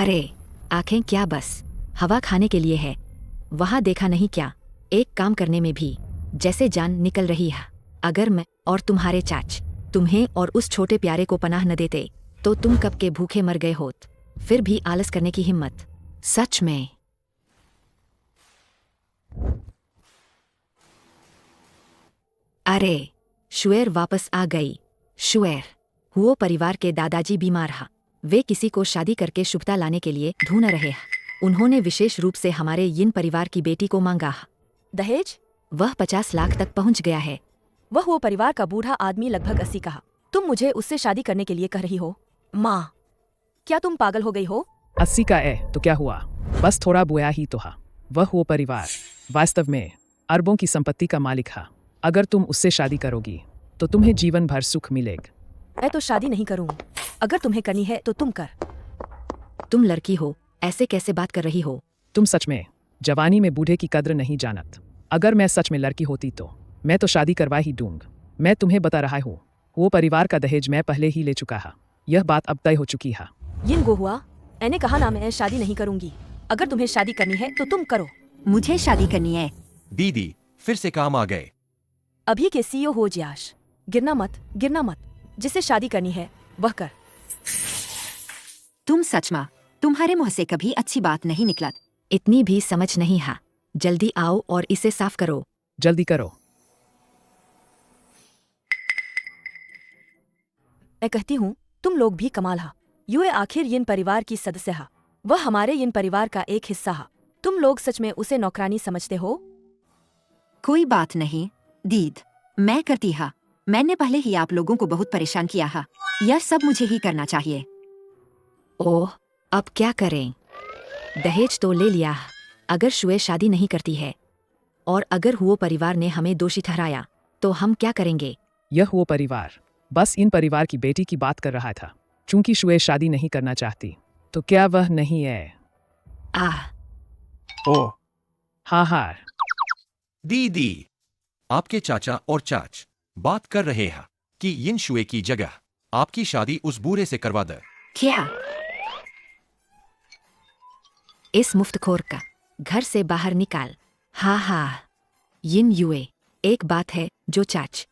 अरे, आंखें क्या बस हवा खाने के लिए है। वहां देखा नहीं क्या? एक काम करने में भी जैसे जान निकल रही है। अगर मैं और तुम्हारे चाच तुम्हें और उस छोटे प्यारे को पनाह न देते तो तुम कब के भूखे मर गए होत। फिर भी आलस करने की हिम्मत, सच में। अरे, शुएर वापस आ गई। शुएर हुओ परिवार के दादाजी बीमार हा। वे किसी को शादी करके शुभता लाने के लिए ढूंढ रहे हैं। उन्होंने विशेष रूप से हमारे यिन परिवार की बेटी को मांगा। दहेज? वह 50 लाख तक पहुंच गया है। वह वो परिवार का बूढ़ा आदमी लगभग 80 का। तुम मुझे उससे शादी करने के लिए कह रही हो? माँ, क्या तुम पागल हो गई हो? 80 का है तो क्या हुआ, बस थोड़ा बोया ही तो हा। वह वो परिवार वास्तव में अरबों की संपत्ति का मालिक हा। अगर तुम उससे शादी करोगी तो तुम्हें जीवन भर सुख मिलेगा। मैं तो शादी नहीं करूँ। अगर तुम्हें करनी है तो तुम कर। तुम लड़की हो, ऐसे कैसे बात कर रही हो? तुम सच में जवानी में बूढ़े की कद्र नहीं जानत। अगर मैं सच में लड़की होती तो मैं तो शादी करवा ही दूंग। मैं तुम्हें बता रहा हूँ, वो परिवार का दहेज मैं पहले ही ले चुका हा। यह बात अब तय हो चुकी है। यिन गो हुआ, मैंने कहा ना मैं शादी नहीं करूंगी। अगर तुम्हें शादी करनी है तो तुम करो। मुझे शादी करनी है। दीदी फिर से काम आ गए। अभी के सीईओ हो जियाश। गिरना मत, गिरना मत। जिसे शादी करनी है वह कर। तुम सच में, तुम्हारे मुंह से कभी अच्छी बात नहीं निकलत। इतनी भी समझ नहीं है। जल्दी आओ और इसे साफ करो। जल्दी करो। मैं कहती हूँ तुम लोग भी कमाल हा। यूए आखिर यिन परिवार की सदस्य हा। वह हमारे यिन परिवार का एक हिस्सा हा। तुम लोग सच में उसे नौकरानी समझते हो? कोई बात नहीं दीद, मैं करती हा। मैंने पहले ही आप लोगों को बहुत परेशान किया हा। यह सब मुझे ही करना चाहिए। ओह, अब क्या करें? दहेज तो ले लिया। अगर शुए शादी नहीं करती है और अगर हुओ परिवार ने हमें दोषी ठहराया तो हम क्या करेंगे? यह वो परिवार बस इन परिवार की बेटी की बात कर रहा था। चूंकि शुए शादी नहीं करना चाहती तो क्या वह नहीं है? आह, ओह हाँ हाँ। दीदी, आपके चाचा और चाच बात कर रहे हैं कि यिन शुए की जगह आपकी शादी उस बूढ़े से करवा दे। क्या? इस मुफ्तखोर का घर से बाहर निकाल। हाँ हाँ, यिन युए, एक बात है जो चाच।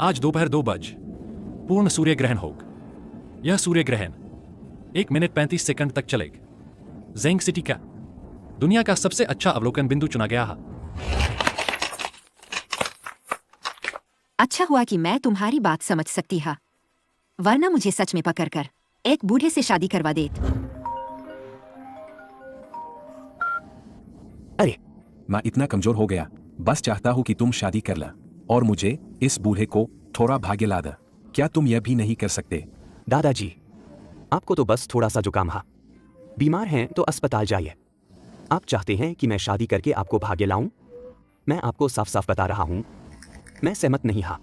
आज दोपहर 2 बज पूर्ण सूर्य ग्रहण होगा। यह सूर्य ग्रहण 1 मिनट 35 सेकंड तक चलेगा। जेंग सिटी का दुनिया का सबसे अच्छा अवलोकन बिंदु चुना गया है। अच्छा हुआ कि मैं तुम्हारी बात समझ सकती हा, वरना मुझे सच में पकड़कर एक बूढ़े से शादी करवा देत। अरे, मैं इतना कमजोर हो गया, बस चाहता हूँ कि तुम शादी कर ला और मुझे इस बूढ़े को थोड़ा भाग्य ला दे। क्या तुम यह भी नहीं कर सकते? दादाजी, आपको तो बस थोड़ा सा जुकाम है। बीमार हैं तो अस्पताल जाइए। आप चाहते हैं कि मैं शादी करके आपको भाग्य लाऊं? मैं आपको साफ साफ बता रहा हूं, मैं सहमत नहीं हा।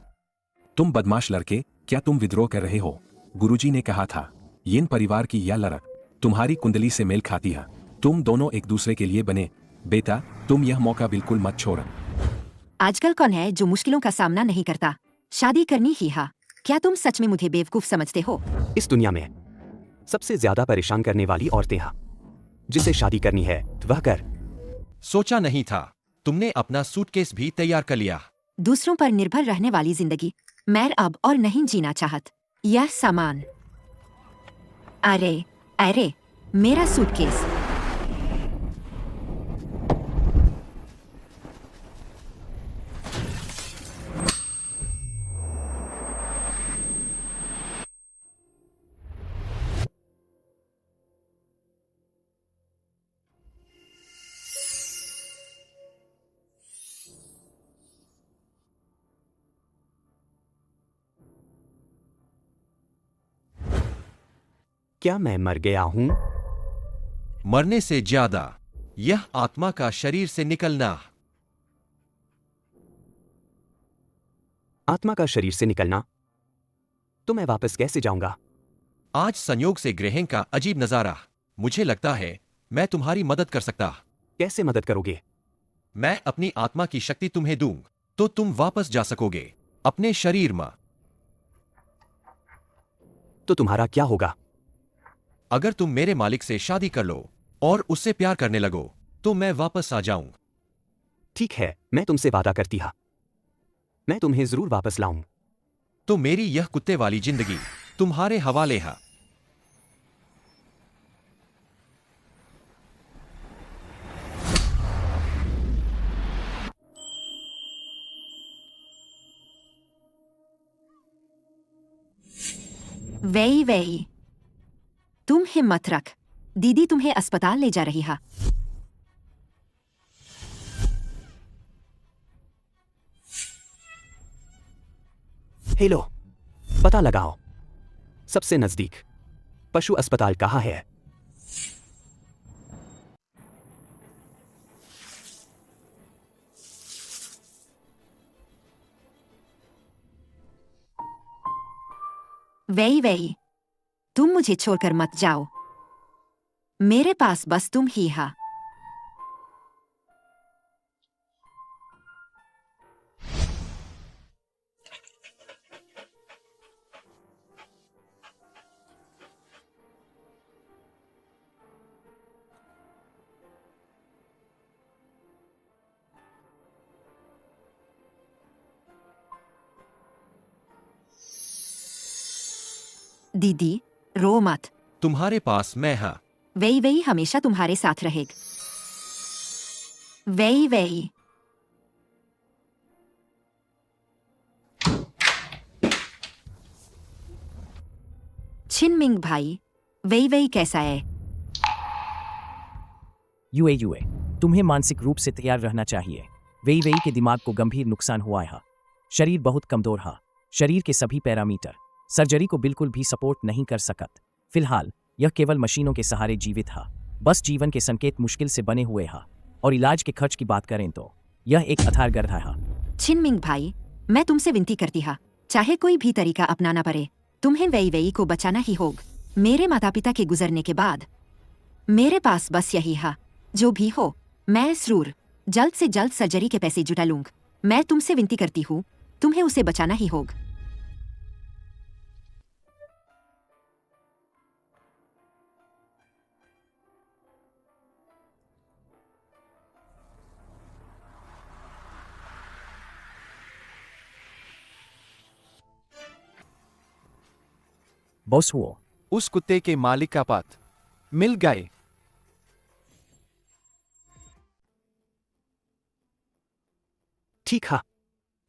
तुम बदमाश लड़के, क्या तुम विद्रोह कर रहे हो? गुरुजी ने कहा था, यिन परिवार की यह लड़क तुम्हारी कुंडली से मेल खाती है। तुम दोनों एक दूसरे के लिए बने। बेटा, तुम यह मौका बिल्कुल मत छोड़। आजकल कौन है जो मुश्किलों का सामना नहीं करता? शादी करनी ही हा। क्या तुम सच में मुझे बेवकूफ समझते हो? इस दुनिया में सबसे ज्यादा परेशान करने वाली औरतें हैं। जिसे शादी करनी है वह कर। सोचा नहीं था तुमने अपना सूटकेस भी तैयार कर लिया। दूसरों पर निर्भर रहने वाली जिंदगी मैं अब और नहीं जीना चाहत। यह सामान। अरे अरे, मेरा सूटकेस। क्या मैं मर गया हूं? मरने से ज्यादा यह आत्मा का शरीर से निकलना। आत्मा का शरीर से निकलना? तो मैं वापस कैसे जाऊंगा? आज संयोग से ग्रहण का अजीब नजारा। मुझे लगता है मैं तुम्हारी मदद कर सकता। कैसे मदद करोगे? मैं अपनी आत्मा की शक्ति तुम्हें दूंगा। तो तुम वापस जा सकोगे अपने शरीर में। तो तुम्हारा क्या होगा? अगर तुम मेरे मालिक से शादी कर लो और उससे प्यार करने लगो तो मैं वापस आ जाऊं। ठीक है, मैं तुमसे वादा करती हा, मैं तुम्हें जरूर वापस लाऊं। तो मेरी यह कुत्ते वाली जिंदगी तुम्हारे हवाले है। वेई वेई, तुम हिम्मत रख, दीदी तुम्हें अस्पताल ले जा रही है। हेलो, पता लगाओ सबसे नजदीक पशु अस्पताल कहाँ है? वेई वेई, तुम मुझे छोड़कर मत जाओ, मेरे पास बस तुम ही हा। दीदी रो मत, तुम्हारे पास मैं हा। वेई वेई हमेशा तुम्हारे साथ रहेगा। वेई वेई, छिनमिंग भाई, वेई वेई कैसा है? यूए, तुम्हें मानसिक रूप से तैयार रहना चाहिए। वेई के दिमाग को गंभीर नुकसान हुआ है। शरीर बहुत कमजोर है। शरीर के सभी पैरामीटर सर्जरी को बिल्कुल भी सपोर्ट नहीं कर सकत। फिलहाल यह केवल मशीनों के सहारे जीवित है। बस जीवन के संकेत मुश्किल से बने हुए हैं और इलाज के खर्च की बात करें तो यह एक अथाह गर्धा है। छिनमिंग भाई, मैं तुमसे विनती करती हा, चाहे कोई भी तरीका अपनाना पड़े, तुम्हें वेई वेई को बचाना ही होगा। मेरे माता पिता के गुजरने के बाद मेरे पास बस यही है। जो भी हो, मैं जरूर जल्द से जल्द सर्जरी के पैसे जुटा लूंगा। मैं तुमसे विनती करती हूँ, तुम्हें उसे बचाना ही होगा। बॉस हुआ उस कुत्ते के मालिक का पत मिल गए। ठीक है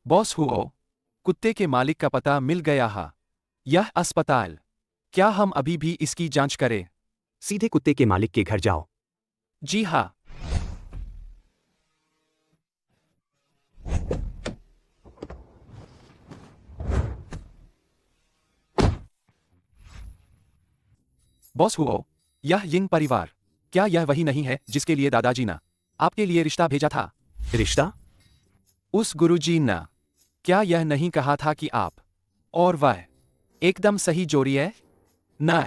बॉस हुओ, कुत्ते के मालिक का पता मिल गया है। यह अस्पताल, क्या हम अभी भी इसकी जांच करें? सीधे कुत्ते के मालिक के घर जाओ। जी हाँ। बॉस हुओ, यह यिंग परिवार, क्या यह वही नहीं है जिसके लिए दादाजी ने आपके लिए रिश्ता भेजा था? रिश्ता? उस गुरुजी ने क्या यह नहीं कहा था कि आप और वह एकदम सही जोड़ी है? न।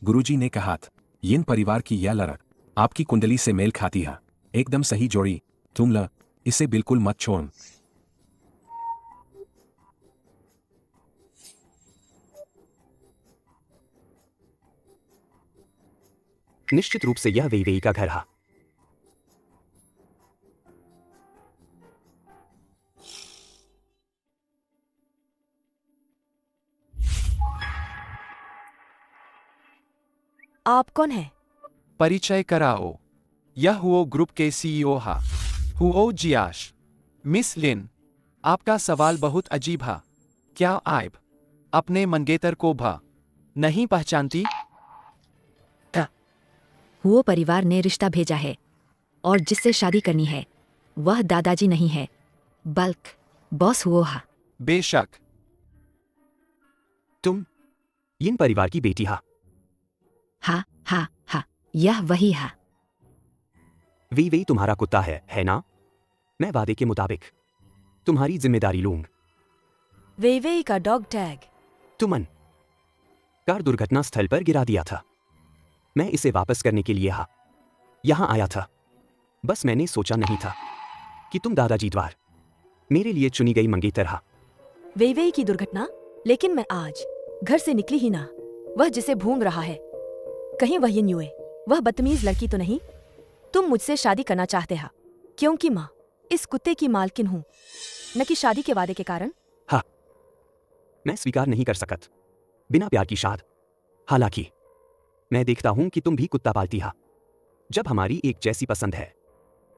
गुरुजी ने कहा था, यिन परिवार की यह लड़क आपकी कुंडली से मेल खाती है। एकदम सही जोड़ी। तुम इसे बिल्कुल मत छोड़। निश्चित रूप से यह वेई का घर है। आप कौन हैं? परिचय कराओ, यह हुओ ग्रुप के सीईओ हा। हुओ जियाश। मिस लिन, आपका सवाल बहुत अजीब है। क्या आप अपने मंगेतर को भा नहीं पहचानती? वो परिवार ने रिश्ता भेजा है और जिससे शादी करनी है वह दादाजी नहीं है, बल्कि बॉस हुआ है। बेशक। तुम यिन परिवार की बेटी हा? हाँ हाँ हाँ, यह वही है। वेई तुम्हारा कुत्ता है ना? मैं वादे के मुताबिक तुम्हारी जिम्मेदारी लूंगा। वेई का डॉग टैग तुमन कार दुर्घटना स्थल पर गिरा दिया था। मैं इसे वापस करने के लिए यहां आया था। बस मैंने सोचा नहीं था कि तुम दादाजी द्वार मेरे लिए चुनी गई मंगेतर हा। वेईवेई की दुर्घटना? लेकिन मैं आज घर से निकली ही ना। वह जिसे भूंग रहा है, कहीं वह यिन युए, वह बदतमीज लड़की तो नहीं? तुम मुझसे शादी करना चाहते हा क्योंकि माँ इस कुत्ते की मालकिन हूँ, न कि शादी के वादे के कारण? हाँ, मैं स्वीकार नहीं कर सकत बिना प्यार की शाद। हालांकि मैं देखता हूं कि तुम भी कुत्ता पालती हा। जब हमारी एक जैसी पसंद है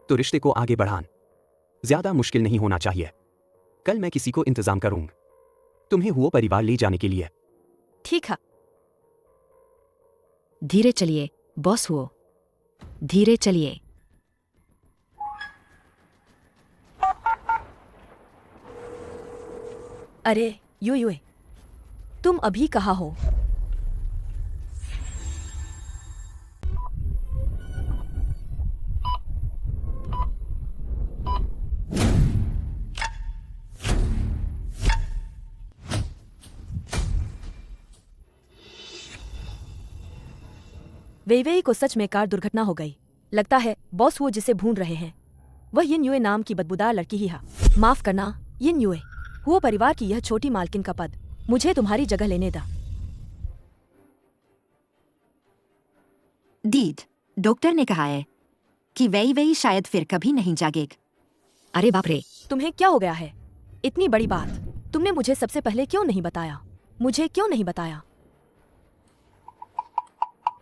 तो रिश्ते को आगे बढ़ान ज्यादा मुश्किल नहीं होना चाहिए। कल मैं किसी को इंतजाम करूंगा तुम्हें हुआ परिवार ले जाने के लिए। ठीक है। धीरे चलिए बॉस हुओ, धीरे चलिए। अरे युए, तुम अभी कहाँ हो? वेईवेई को सच में कार दुर्घटना हो गई। लगता है बॉस वो जिसे भून रहे हैं वह यिन युए नाम की बदबूदार लड़की ही है। माफ करना यिन युए, वो परिवार की यह छोटी मालकिन का पद मुझे तुम्हारी जगह लेने दा। दीद, डॉक्टर ने कहा है कि वेईवेई शायद फिर कभी नहीं जागेगा। अरे बाप रे, तुम्हें क्या हो गया है? इतनी बड़ी बात तुमने मुझे सबसे पहले क्यों नहीं बताया? मुझे क्यों नहीं बताया?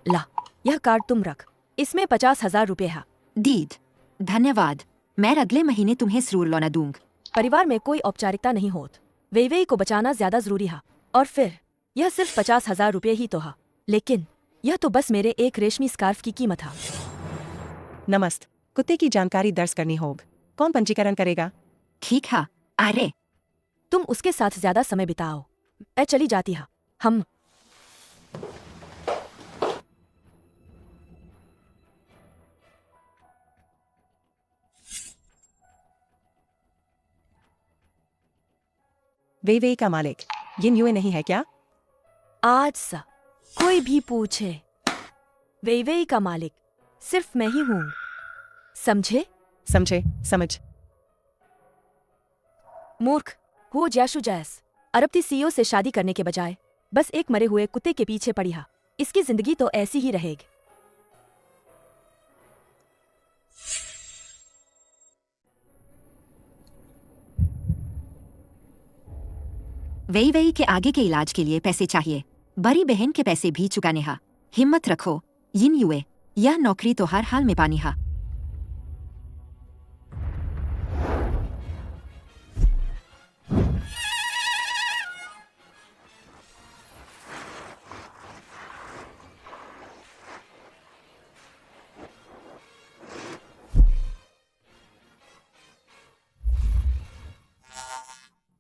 ला, यह कार्ड तुम रख, इसमें 50,000 रुपये है। दीद, धन्यवाद। मैं अगले महीने तुम्हें जरूर लौना दूंगा। परिवार में कोई औपचारिकता नहीं होत। वेईवेई को बचाना ज्यादा जरूरी है। और फिर यह सिर्फ 50,000 रुपये ही तो है। लेकिन यह तो बस मेरे एक रेशमी स्कार्फ की कीमत है। नमस्त, कुत्ते की जानकारी दर्ज करनी होगी। कौन पंजीकरण करेगा? ठीक है। अरे तुम उसके साथ ज्यादा समय बिताओ। मैं चली जाती है। हम वेईवेई का मालिक यिन युए नहीं है क्या? आज सा कोई भी पूछे, वेईवेई का मालिक सिर्फ मैं ही हूँ। समझे? समझे, समझ। मूर्ख, वो जैशु जैस अरबती सीईओ से शादी करने के बजाय बस एक मरे हुए कुत्ते के पीछे पड़ी है। इसकी जिंदगी तो ऐसी ही रहेगी। वेईवेई के आगे के इलाज के लिए पैसे चाहिए। बड़ी बहन के पैसे भी चुकाने हा। हिम्मत रखो यिन युए, यह नौकरी तो हर हाल में पानी हा।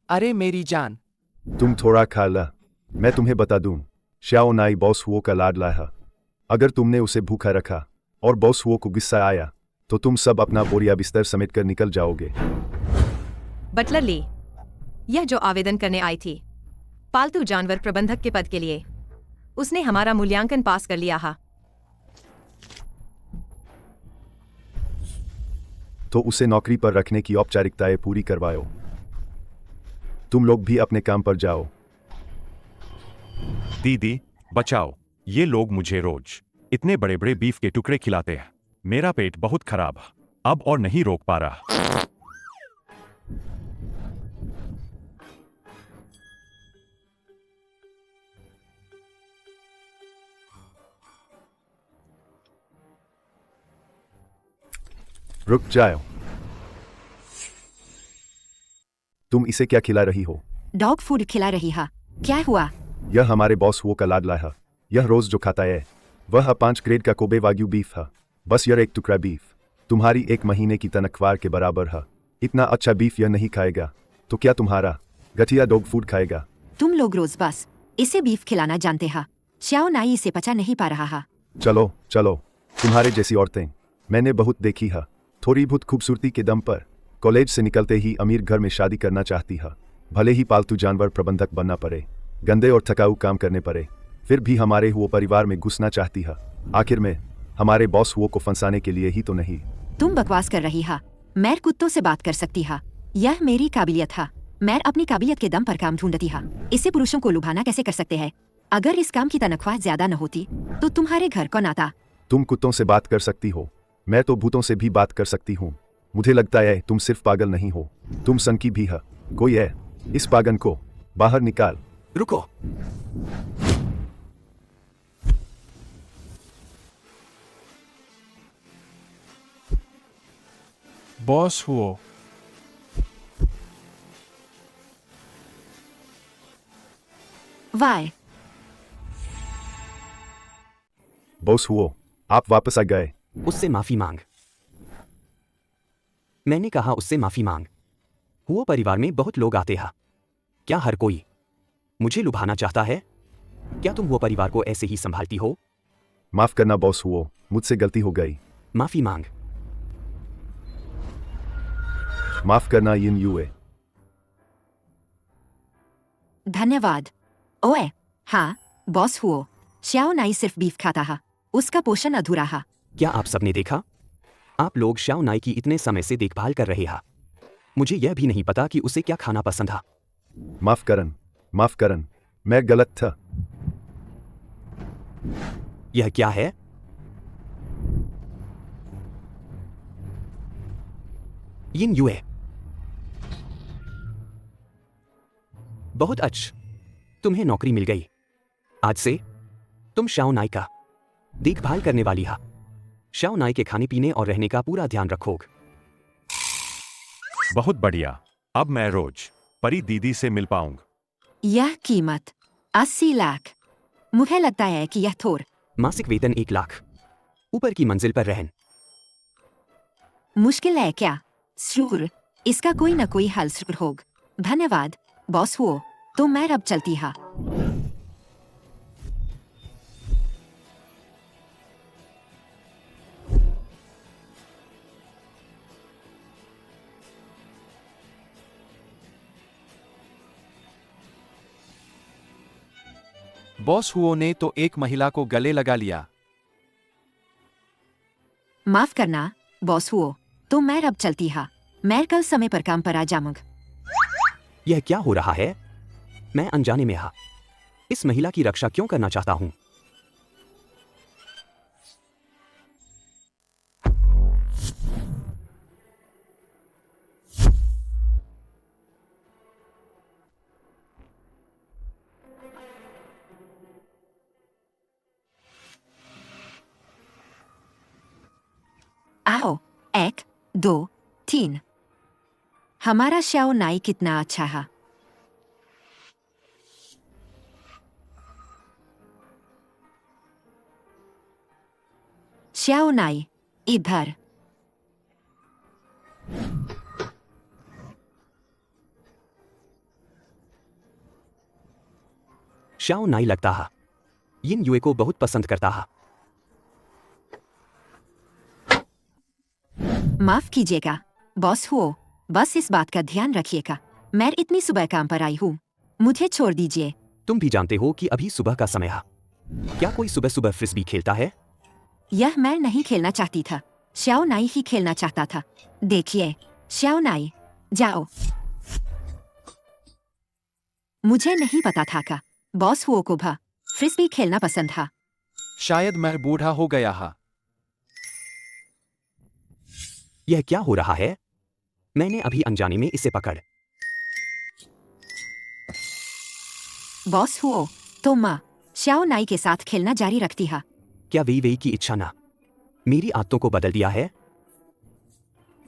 अरे मेरी जान, तुम थोड़ा खा ला, मैं तुम्हें बता दूं, श्याओ नाई बॉस हुओ का लाडला है। अगर तुमने उसे भूखा रखा और बॉस हुओ को गुस्सा आया तो तुम सब अपना बोरिया बिस्तर समेट कर निकल जाओगे। बटलर ली, यह जो आवेदन करने आई थी पालतू जानवर प्रबंधक के पद के लिए, उसने हमारा मूल्यांकन पास कर लिया है। तो उसे नौकरी पर रखने की औपचारिकताएं पूरी करवाओ। तुम लोग भी अपने काम पर जाओ। दीदी, बचाओ। ये लोग मुझे रोज इतने बड़े बड़े बीफ के टुकड़े खिलाते हैं। मेरा पेट बहुत खराब है, अब और नहीं रोक पा रहा। रुक जाओ। तुम इसे क्या खिला रही हो? डॉग फूड खिला रही हा। क्या हुआ? यह हमारे बॉस हुओ का लाडला है। यह रोज जो खाता है वह 5 ग्रेड का कोबे वाग्यू बीफ है। बस यह एक टुकड़ा बीफ तुम्हारी 1 महीने की तनख्वाह के बराबर है। इतना अच्छा बीफ यह नहीं खाएगा तो क्या तुम्हारा घटिया डॉग फूड खाएगा? तुम लोग रोज बस इसे बीफ खिलाना जानते हा। श्याओ नाई इसे पचा नहीं पा रहा हा। चलो चलो, तुम्हारे जैसी औरतें मैंने बहुत देखी है। थोड़ी बहुत खूबसूरती के दम पर कॉलेज से निकलते ही अमीर घर में शादी करना चाहती है। भले ही पालतू जानवर प्रबंधक बनना पड़े, गंदे और थकाऊ काम करने पड़े, फिर भी हमारे हुओ परिवार में घुसना चाहती है। आखिर में हमारे बॉस हुओ को फंसाने के लिए ही तो नहीं। तुम बकवास कर रही हा। मैं कुत्तों से बात कर सकती हा। यह मेरी काबिलियत था। मैं अपनी काबिलियत के दम पर काम ढूंढती हा। इसे पुरुषों को लुभाना कैसे कर सकते हैं? अगर इस काम की तनख्वाह ज्यादा न होती तो तुम्हारे घर कौन आता? तुम कुत्तों से बात कर सकती हो, मैं तो भूतों से भी बात कर सकती हूँ। मुझे लगता है तुम सिर्फ पागल नहीं हो, तुम सनकी भी है। कोई है, इस पागल को बाहर निकाल। रुको। बॉस हुओ, वाई बॉस हुओ, आप वापस आ गए। उससे माफी मांग। मैंने कहा उससे माफी मांग। हुओ परिवार में बहुत लोग आते हैं। क्या हर कोई मुझे लुभाना चाहता है? क्या तुम वो परिवार को ऐसे ही संभालती हो? माफ करना बॉस हुओ, मुझसे गलती हो गई। माफी मांग। माफ करना यिन युए। धन्यवाद। ओए, हाँ, बॉस हुओ, श्याओ नाई सिर्फ बीफ खाता हा, उसका पोषण अधूरा हा। क्या आप सबने देखा? आप लोग श्याओ नाई की इतने समय से देखभाल कर रहे हैं। मुझे यह भी नहीं पता कि उसे क्या खाना पसंद है। माफ करन, मैं गलत था। यह क्या है? यिन युए। बहुत अच्छा, तुम्हें नौकरी मिल गई। आज से तुम श्याओ नाई का देखभाल करने वाली हा। श्याओ नाई के खाने पीने और रहने का पूरा ध्यान रखोग। बहुत बढ़िया, अब मैं रोज परी दीदी से मिल पाऊंगा। यह कीमत 80 लाख। मुझे लगता है कि यह थोर। मासिक वेतन 1 लाख। ऊपर की मंजिल पर रहन। मुश्किल है क्या? जरूर, इसका कोई न कोई हल जरूर होग। धन्यवाद बॉस हुओ, तो मैं अब चलती हा। बॉस हुओ ने तो एक महिला को गले लगा लिया। माफ करना बॉस हुओ, तो मैं अब चलती हा। मैं कल समय पर काम पर आ जाऊंगा। यह क्या हो रहा है? मैं अनजाने में हा। इस महिला की रक्षा क्यों करना चाहता हूं? आओ, 1, 2, 3। हमारा श्याओ नाई कितना अच्छा है। श्याओ नाई, इधर। श्याओ नाई लगता है यिन युए को बहुत पसंद करता है। माफ कीजिएगा बॉस हुओ, बस इस बात का ध्यान रखिएगा। मैं इतनी सुबह काम पर आई हूँ, मुझे छोड़ दीजिए। तुम भी जानते हो कि अभी सुबह का समय है। क्या कोई सुबह सुबह फ्रिस्बी खेलता है? यह मैं नहीं खेलना चाहती था, श्याओ नाई ही खेलना चाहता था। देखिए श्याओ नाई, जाओ। मुझे नहीं पता था का बॉस हुओ को भी फ्रिस्बी खेलना पसंद था। शायद मैं बूढ़ा हो गया हा। यह क्या हो रहा है? मैंने अभी अनजाने में इसे पकड़। बॉस हुओ, तो माँ श्याओ नाई के साथ खेलना जारी रखती है। क्या वेई वेई की इच्छा ना मेरी आदतों को बदल दिया है?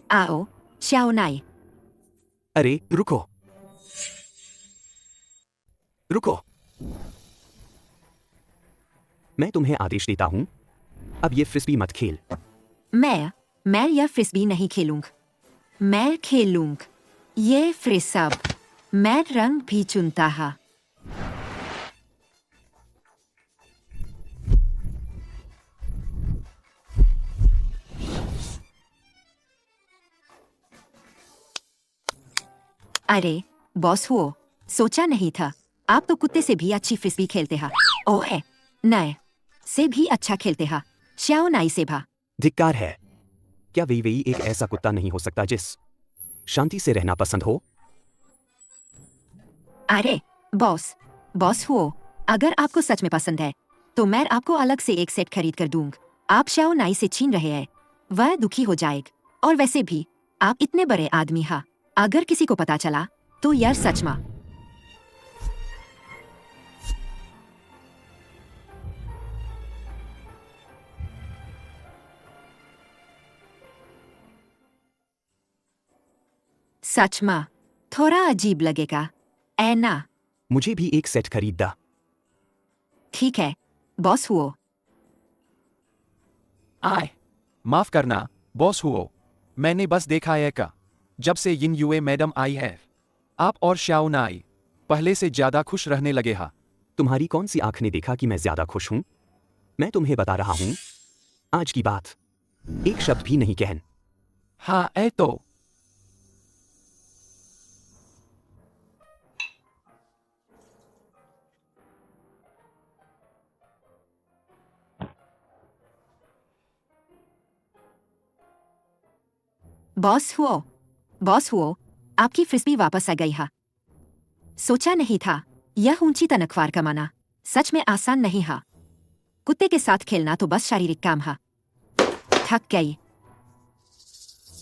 आओ श्याओ नाई। अरे रुको, रुको। मैं तुम्हें आदेश देता हूं, अब ये फ्रिस्बी मत खेल। मैं यह फ्रिस्बी नहीं खेलूंगा। मैं खेलूंगा ये फ्रिसब। मैं रंग भी चुनता हा। अरे बॉस हुओ, सोचा नहीं था आप तो कुत्ते से भी अच्छी फ्रिस्बी खेलते हा। ओए, नए से भी अच्छा खेलते हा, श्याओ नाई से भा। धिक्कार है। क्या वेई वेई एक ऐसा कुत्ता नहीं हो सकता जिस शांति से रहना पसंद हो? अरे बॉस हुओ, अगर आपको सच में पसंद है तो मैं आपको अलग से एक सेट खरीद कर दूंगा। आप शाओ नाई से छीन रहे हैं, वह दुखी हो जाएगा। और वैसे भी आप इतने बड़े आदमी हा, अगर किसी को पता चला तो यार सच में। सच में थोड़ा अजीब लगेगा, ऐ ना? मुझे भी एक सेट खरीदा। ठीक है बॉस हुओ। आए, माफ करना बॉस हुओ, मैंने बस देखा है का जब से यिन युए मैडम आई है, आप और शाओ नाई पहले से ज्यादा खुश रहने लगे हा। तुम्हारी कौन सी आंख ने देखा कि मैं ज्यादा खुश हूं? मैं तुम्हें बता रहा हूं, आज की बात एक शब्द भी नहीं कहन। हाँ ऐ तो बॉस हुओ, आपकी फ्रिस्बी वापस आ गई हा। सोचा नहीं था यह ऊंची तनख्वाह कमाना सच में आसान नहीं हा। कुत्ते के साथ खेलना तो बस शारीरिक काम हा। थक गई,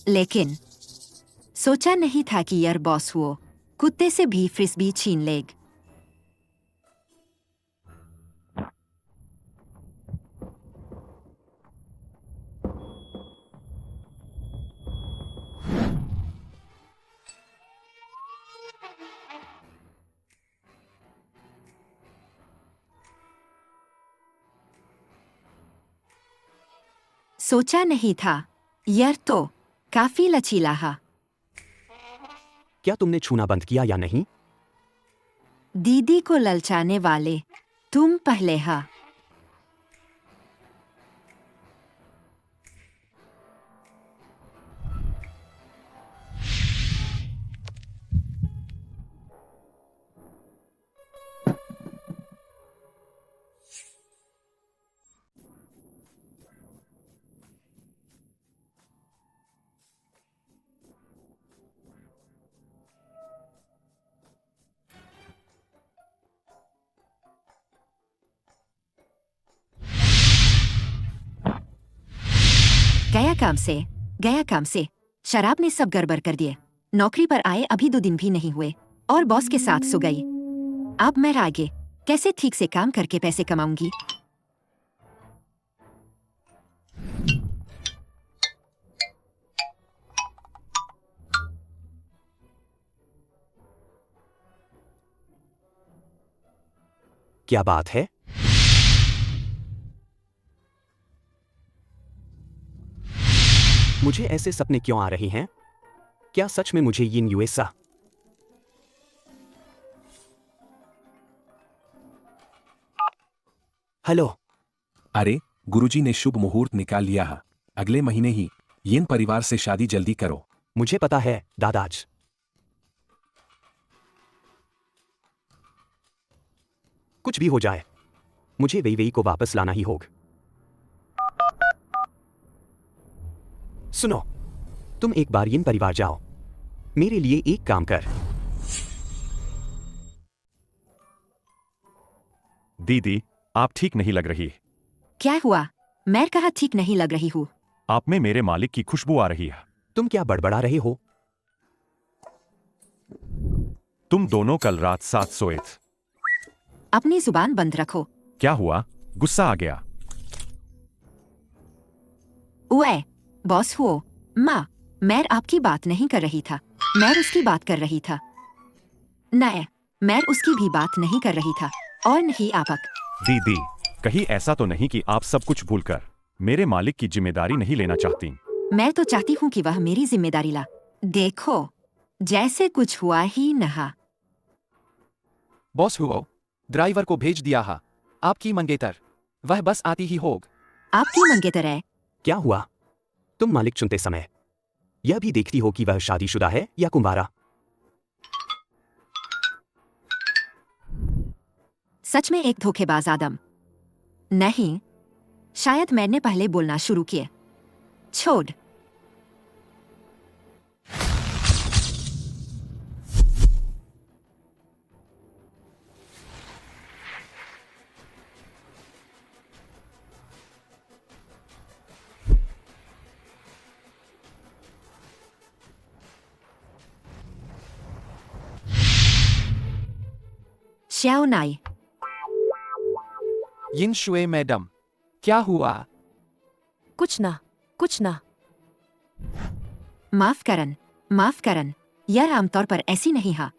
लेकिन सोचा नहीं था कि यार बॉस हुओ कुत्ते से भी फ्रिस्बी छीन लेग। सोचा नहीं था, यार तो काफी लचीला हा। क्या तुमने छूना बंद किया या नहीं? दीदी को ललचाने वाले तुम पहले हा। गया काम से शराब ने सब गड़बड़ कर दिए। नौकरी पर आए अभी 2 दिन भी नहीं हुए और बॉस के साथ सो गई। अब मैं आगे कैसे ठीक से काम करके पैसे कमाऊंगी? क्या बात है? मुझे ऐसे सपने क्यों आ रहे हैं? क्या सच में मुझे यिन यूएसा? हेलो। अरे गुरुजी ने शुभ मुहूर्त निकाल लिया है, अगले महीने ही यिन परिवार से शादी जल्दी करो। मुझे पता है दादाज। कुछ भी हो जाए मुझे वेई को वापस लाना ही होगा। सुनो, तुम एक बार यिन परिवार जाओ, मेरे लिए एक काम कर। दीदी, आप ठीक नहीं लग रही। क्या हुआ? मैं कहा ठीक नहीं लग रही हूँ। आप में मेरे मालिक की खुशबू आ रही है। तुम क्या बड़बड़ा रहे हो? तुम दोनों कल रात साथ सोए थे। अपनी जुबान बंद रखो। क्या हुआ? गुस्सा आ गया? ओए बॉस हुओ, माँ मैं आपकी बात नहीं कर रही था, मैं उसकी बात कर रही था। नहीं, मैं उसकी भी बात नहीं कर रही था और नहीं आपक। दीदी, कहीं ऐसा तो नहीं कि आप सब कुछ भूलकर मेरे मालिक की जिम्मेदारी नहीं लेना चाहती? मैं तो चाहती हूँ कि वह मेरी जिम्मेदारी ला। देखो जैसे कुछ हुआ ही नहा। बॉस हुओ, ड्राइवर को भेज दिया हा। आपकी मंगेतर, वह बस आती ही होग। आपकी मंगेतर है? क्या हुआ? तुम मालिक चुनते समय यह भी देखती हो कि वह शादीशुदा है या कुंवारा? सच में एक धोखेबाज आदम। नहीं, शायद मैंने पहले बोलना शुरू किया। छोड़। श्याओ नाई। यिन शुए मैडम, क्या हुआ? कुछ ना। माफ करन, यह आमतौर पर ऐसी नहीं है।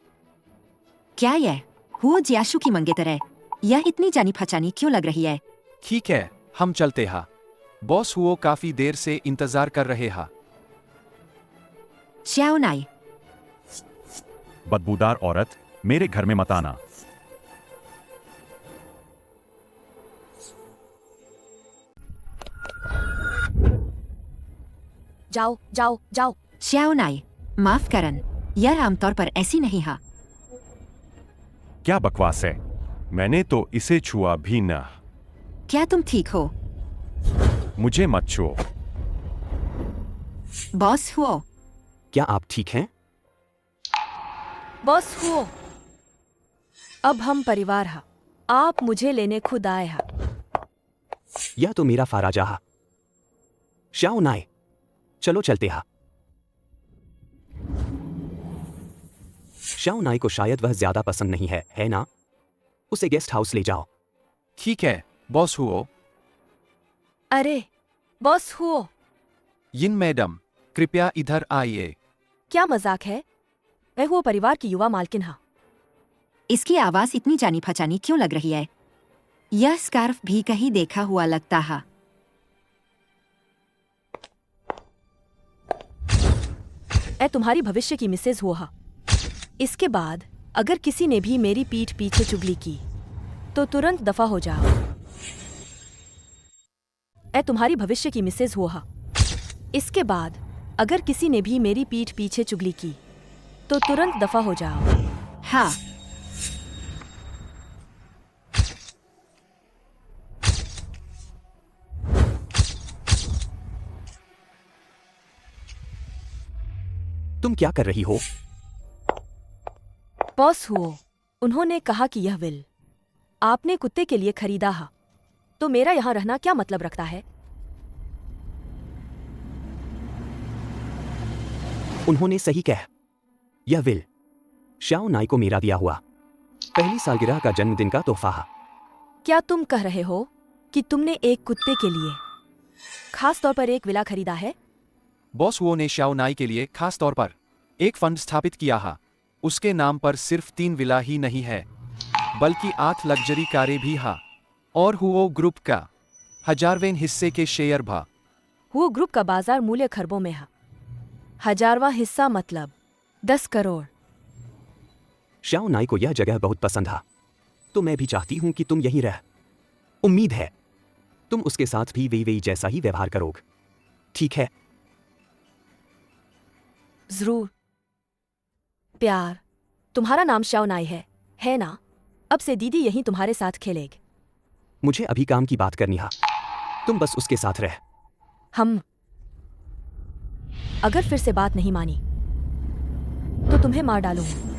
क्या यह हुओ जियाशु की मंगेतर? यह इतनी जानी पहचानी क्यों लग रही है? ठीक है, हम चलते हैं। बॉस हुओ काफी देर से इंतजार कर रहे हैं। श्याओ नाई। बदबूदार औरत, मेरे घर में मत आना। जाओ। श्याओ नाई, माफ करन, यह आमतौर पर ऐसी नहीं है। क्या बकवास है? मैंने तो इसे छुआ भी न। क्या तुम ठीक हो? मुझे मत छुओ। बॉस हुओ। क्या आप ठीक हैं? बॉस हुओ, अब हम परिवार हा। आप मुझे लेने खुद आए हा। यह तो मेरा फाराजा हा। श्याओ नाई, चलो चलते हा। श्याओ नाई को शायद वह ज्यादा पसंद नहीं है ना? उसे गेस्ट हाउस ले जाओ। ठीक है, बॉस हुओ। अरे बॉस हुओ, यिन मैडम, कृपया इधर आइए। क्या मजाक है? मैं हुओ परिवार की युवा मालकिन हा। इसकी आवाज इतनी जानी पहचानी क्यों लग रही है? यह स्कार्फ भी कहीं देखा हुआ लगता है। ए तुम्हारी भविष्य की मिसेज हुआ। इसके बाद अगर किसी ने भी मेरी पीठ पीछे चुगली की तो तुरंत दफा हो जाओ। ए तुम्हारी भविष्य की मिसेज हुआ। इसके बाद अगर किसी ने भी मेरी पीठ पीछे चुगली की तो तुरंत दफा हो जाओ। हाँ। तुम क्या कर रही हो? बॉस हुओ, उन्होंने कहा कि यह विल आपने कुत्ते के लिए खरीदा है, तो मेरा यहां रहना क्या मतलब रखता है? उन्होंने सही कहा। यह विल श्याओ नाई को मेरा दिया हुआ पहली सालगिरह का जन्मदिन का तोहफा है। क्या तुम कह रहे हो कि तुमने एक कुत्ते के लिए खास तौर पर एक विला खरीदा है? बॉस हुओ ने श्याओ नाई के लिए खास तौर पर एक फंड स्थापित किया है। उसके नाम पर सिर्फ 3 विला ही नहीं है, बल्कि 8 लग्जरी कारें भी हैं और हुओ ग्रुप का 1000वें हिस्से के शेयर भा। हुओ ग्रुप का बाजार मूल्य खरबों में है। 1000वां हिस्सा मतलब 10 करोड़। श्याओ नाई को यह जगह बहुत पसंद है, तो मैं भी चाहती हूं कि तुम यहीं रह। उम्मीद है तुम उसके साथ भी वही जैसा ही व्यवहार करोगे। ठीक है? जरूर। प्यार, तुम्हारा नाम श्याओ नाई है ना? अब से दीदी यहीं तुम्हारे साथ खेलेगी। मुझे अभी काम की बात करनी है, तुम बस उसके साथ रह। हम अगर फिर से बात नहीं मानी तो तुम्हें मार डालूंगा।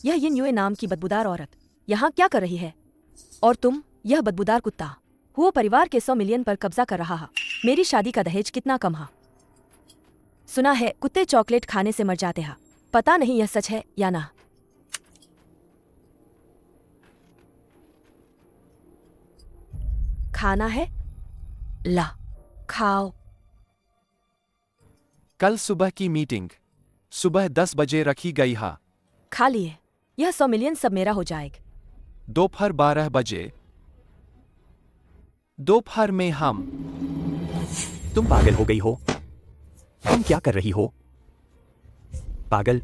यह यिन युए नाम की बदबूदार औरत यहाँ क्या कर रही है? और तुम, यह बदबूदार कुत्ता, हुओ परिवार के 100 मिलियन पर कब्जा कर रहा है। मेरी शादी का दहेज कितना कम है? सुना है कुत्ते चॉकलेट खाने से मर जाते हैं। पता नहीं यह सच है या ना। खाना है? ला, खाओ। कल सुबह की मीटिंग सुबह 10 बजे रखी गई है। खा लिए। यह 100 मिलियन सब मेरा हो जाएगा। दोपहर 12 बजे। दोपहर में हम। तुम पागल हो गई हो? तुम क्या कर रही हो? पागल,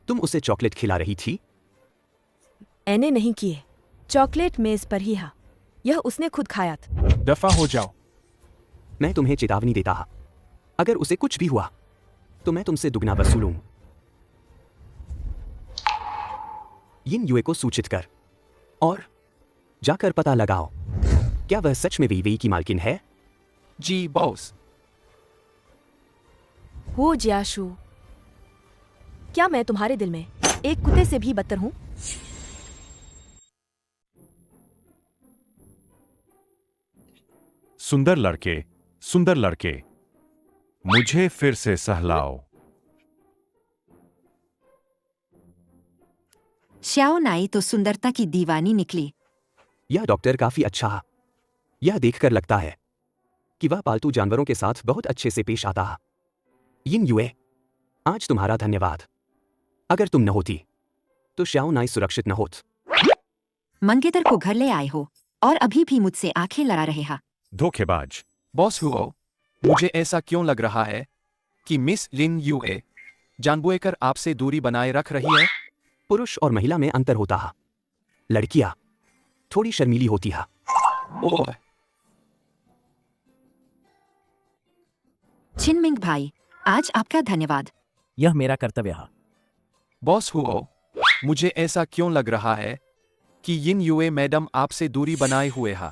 तुम उसे चॉकलेट खिला रही थी? ऐने नहीं किए, चॉकलेट मेज पर ही है। यह उसने खुद खाया था। दफा हो जाओ। मैं तुम्हें चेतावनी देता हा, अगर उसे कुछ भी हुआ तो मैं तुमसे दुगना वसूलूं। यिन युए को सूचित कर और जाकर पता लगाओ क्या वह सच में वही की मालकिन है। जी बॉस। हो जियाशु, क्या मैं तुम्हारे दिल में एक कुत्ते से भी बदतर हूं? सुंदर लड़के, मुझे फिर से सहलाओ। श्याओ नाई तो सुंदरता की दीवानी निकली। यह डॉक्टर काफी अच्छा है। यह देखकर लगता है कि वह पालतू जानवरों के साथ बहुत अच्छे से पेश आता है। यिन युए, आज तुम्हारा धन्यवाद। अगर तुम न होती तो श्याओ नाई सुरक्षित न होत। मंगेतर को घर ले आए हो और अभी भी मुझसे आंखें लड़ा रहे हा। धोखेबाज। बॉस हुओ, मुझे ऐसा क्यों लग रहा है कि मिस लिन यूए जानबूझकर आपसे दूरी बनाए रख रही है? पुरुष और महिला में अंतर होता है। लड़कियां थोड़ी शर्मीली होती है। ओह, छिनमिंग भाई, आज आपका धन्यवाद। यह मेरा कर्तव्य है। बॉस हुओ, मुझे ऐसा क्यों लग रहा है कि यिन यूए मैडम आपसे दूरी बनाए हुए है?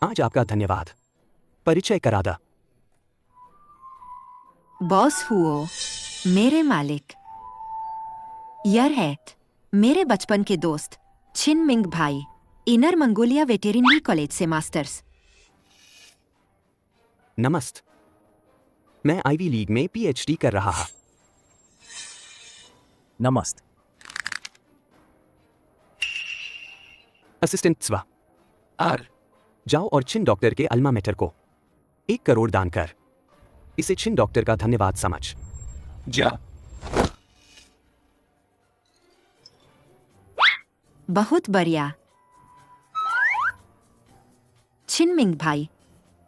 आज आपका धन्यवाद। परिचय करा दा। बॉस हुओ, मेरे मालिक। यर हैट, मेरे बचपन के दोस्त छिनमिंग भाई, इनर मंगोलिया वेटेरिनरी कॉलेज से मास्टर्स। नमस्त। मैं आईवी लीग में पीएचडी कर रहा हा। नमस्त। असिस्टेंट स्वा, आर जाओ और छिन डॉक्टर के अल्मा मेटर को 1 करोड़ दान कर। इसे छिन डॉक्टर का धन्यवाद समझ। जा। बहुत बढ़िया छिनमिंग भाई,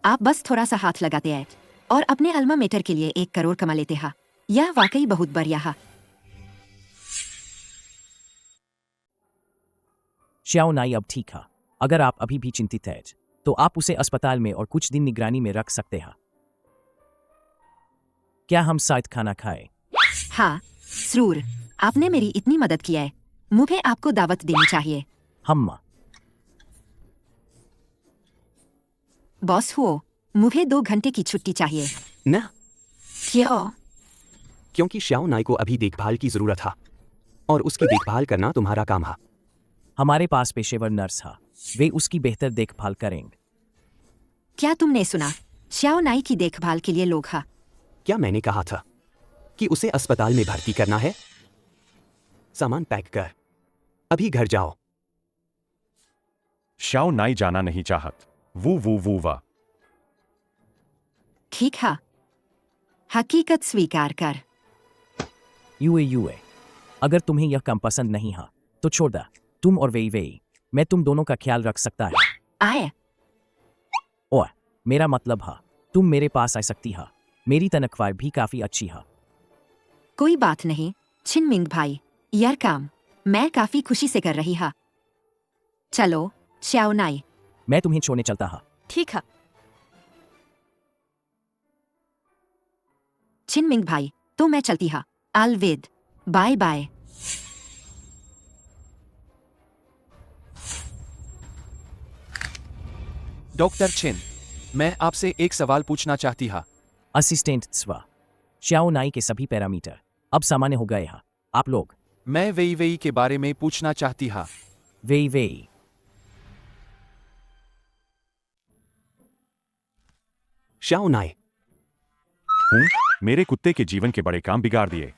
आप बस थोड़ा सा हाथ लगाते हैं और अपने अल्मा मेटर के लिए 1 करोड़ कमा लेते हा। यह वाकई बहुत बढ़िया हा। श्याओ नाई अब ठीक है। अगर आप अभी भी चिंतित हैं तो आप उसे अस्पताल में और कुछ दिन निगरानी में रख सकते हैं। क्या हम साथ खाना खाएं? हाँ जरूर, आपने मेरी इतनी मदद की है, मुझे आपको दावत देनी चाहिए। हम बॉस हुओ, मुझे 2 घंटे की छुट्टी चाहिए। न, क्यों? क्योंकि श्याओ नाई को अभी देखभाल की जरूरत है और उसकी देखभाल करना तुम्हारा काम है। हमारे पास पेशेवर नर्स है, वे उसकी बेहतर देखभाल करेंगे। क्या तुमने सुना? श्याओ नाई की देखभाल के लिए लोग हा। क्या मैंने कहा था कि उसे अस्पताल में भर्ती करना है? सामान पैक कर, अभी घर जाओ। श्याओ नाई जाना नहीं चाहत। वू वा। ठीक है, हकीकत स्वीकार कर। यूए, अगर तुम्हें यह काम पसंद नहीं है तो छोड़ दा। तुम और वेई, मैं तुम दोनों का ख्याल रख सकता है। आए, और मेरा मतलब है तुम मेरे पास आ सकती है। मेरी तनख्वाह भी काफी अच्छी है। कोई बात नहीं छिनमिंग भाई, यह काम मैं काफी खुशी से कर रही हा। चलो श्याओ नाई। मैं तुम्हें छोड़ने चलता है। ठीक है। छिनमिंग भाई, तो मैं चलती हा। अलविद, बाय बाय। डॉक्टर छिन, मैं आपसे एक सवाल पूछना चाहती हा। असिस्टेंट स्वा, श्याओ नाई के सभी पैरामीटर अब सामान्य हो गए हैं। आप लोग। मैं वेई के बारे में पूछना चाहती हा। वेई, श्याओ नाई, हूं, मेरे कुत्ते के जीवन के बड़े काम बिगाड़ दिए।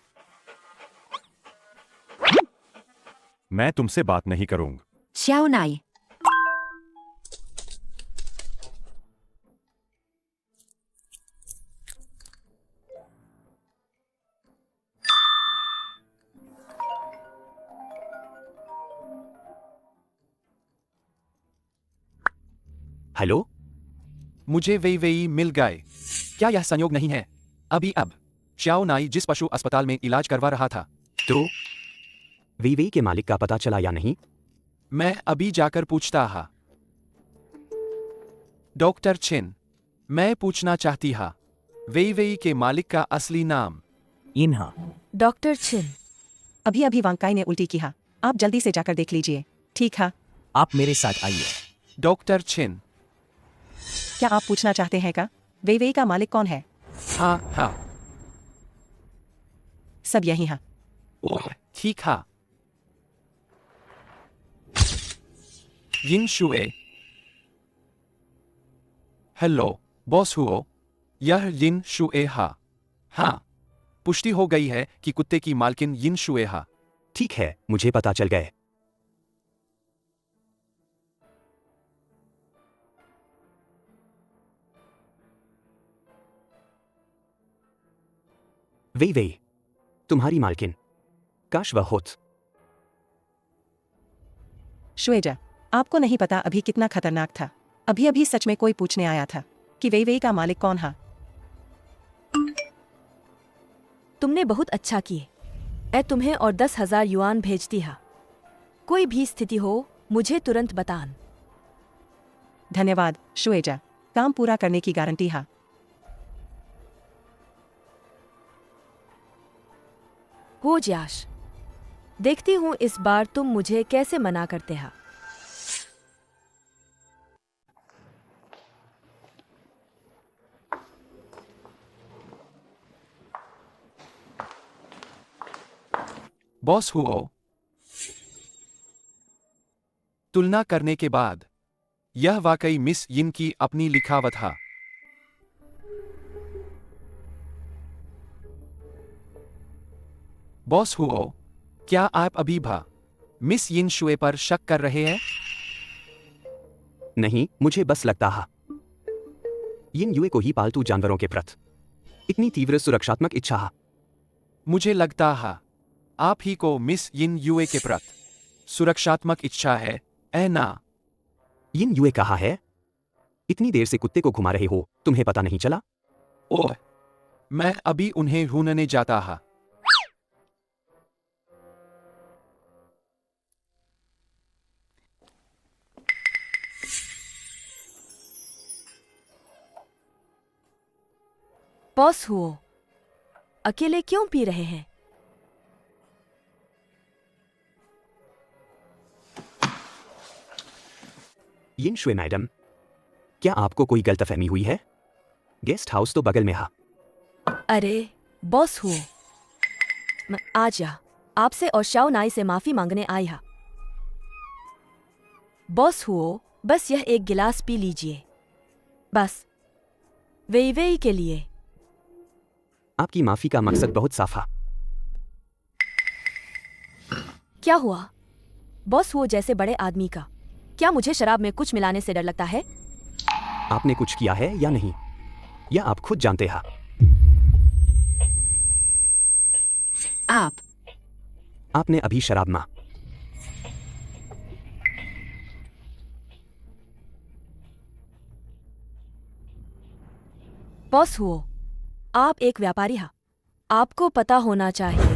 मैं तुमसे बात नहीं करूंगा। श्याओ नाई। हेलो, मुझे वेई मिल गए। क्या यह संयोग नहीं है? अब श्याओ नाई जिस पशु अस्पताल में इलाज करवा रहा था। तो वेई के मालिक का पता चला या नहीं? मैं अभी जाकर पूछता हा। डॉक्टर छिन, मैं पूछना चाहती हा, वेई के मालिक का असली नाम? इन्हा। डॉक्टर छिन। अभी वांकाई ने उल्टी किया। आप जल्दी से जाकर देख लीजिए। ठीक है। आप मेरे साथ आइए। डॉक्टर छिन, क्या आप पूछना चाहते हैं का वेई का मालिक कौन है? हाँ। सब यही है। ठीक है। यिन शुए, हेलो बॉस हुओ, यह यिन शुए हा। हाँ, पुष्टि हो गई है कि कुत्ते की मालकिन यिन शुए हा। ठीक है, मुझे पता चल गए। वे वे, तुम्हारी मालकिन, काश वह होत। श्वेजा, आपको नहीं पता अभी कितना खतरनाक था। अभी अभी सच में कोई पूछने आया था कि वेई का मालिक कौन है। तुमने बहुत अच्छा किए। मैं तुम्हें और 10,000 युआन भेजती हा। कोई भी स्थिति हो मुझे तुरंत बतान। धन्यवाद श्वेजा, काम पूरा करने की गारंटी है। हो ज्याश, देखती हूँ इस बार तुम मुझे कैसे मना करते हा। बॉस हुओ, तुलना करने के बाद यह वाकई मिस यिन की अपनी लिखावट है। बॉस हुओ, क्या आप अभी भी मिस यिन शुए पर शक कर रहे हैं? नहीं, मुझे बस लगता है यिन युए को ही पालतू जानवरों के प्रति इतनी तीव्र सुरक्षात्मक इच्छा है। मुझे लगता है आप ही को मिस यिन युए के प्रति सुरक्षात्मक इच्छा है, ऐ ना? यिन युए कहाँ है? इतनी देर से कुत्ते को घुमा रहे हो, तुम्हें पता नहीं चला? ओह, मैं अभी उन्हें ढूंढने जाता हा। बॉस हुओ, अकेले क्यों पी रहे हैं? यिन शुए मैडम, क्या आपको कोई गलतफहमी हुई है? गेस्ट हाउस तो बगल में है। अरे बॉस हुओ, मैं आज आपसे और शाओ नाई से माफी मांगने आई हा। बॉस हुओ, बस यह एक गिलास पी लीजिए, बस वेई वेई के लिए। आपकी माफी का मकसद बहुत साफ है। क्या हुआ बॉस हुओ जैसे बड़े आदमी का? क्या मुझे शराब में कुछ मिलाने से डर लगता है? आपने कुछ किया है या नहीं, यह आप खुद जानते हैं। आपने अभी शराब में बॉस हुओ, आप एक व्यापारी हा। आपको पता होना चाहिए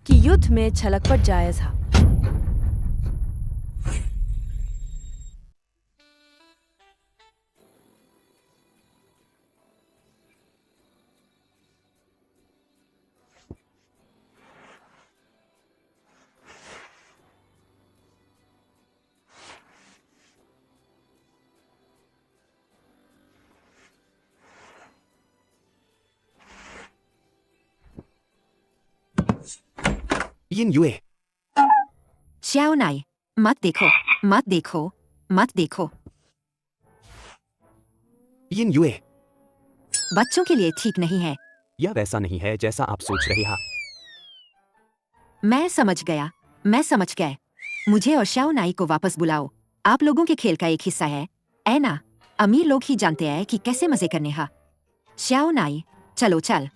कि युद्ध में छलकपट जायज हा। यिन युए, श्याओ नाई, मत देखो, मत देखो, मत देखो। यिन युए, बच्चों के लिए ठीक नहीं है। यह वैसा नहीं है जैसा आप सोच रहे हैं। मैं समझ गया, मैं समझ गया। मुझे और श्याओ नाई को वापस बुलाओ। आप लोगों के खेल का एक हिस्सा है, ऐ ना? अमीर लोग ही जानते हैं कि कैसे मजे करने हा। श्याओ नाई, चलो चल।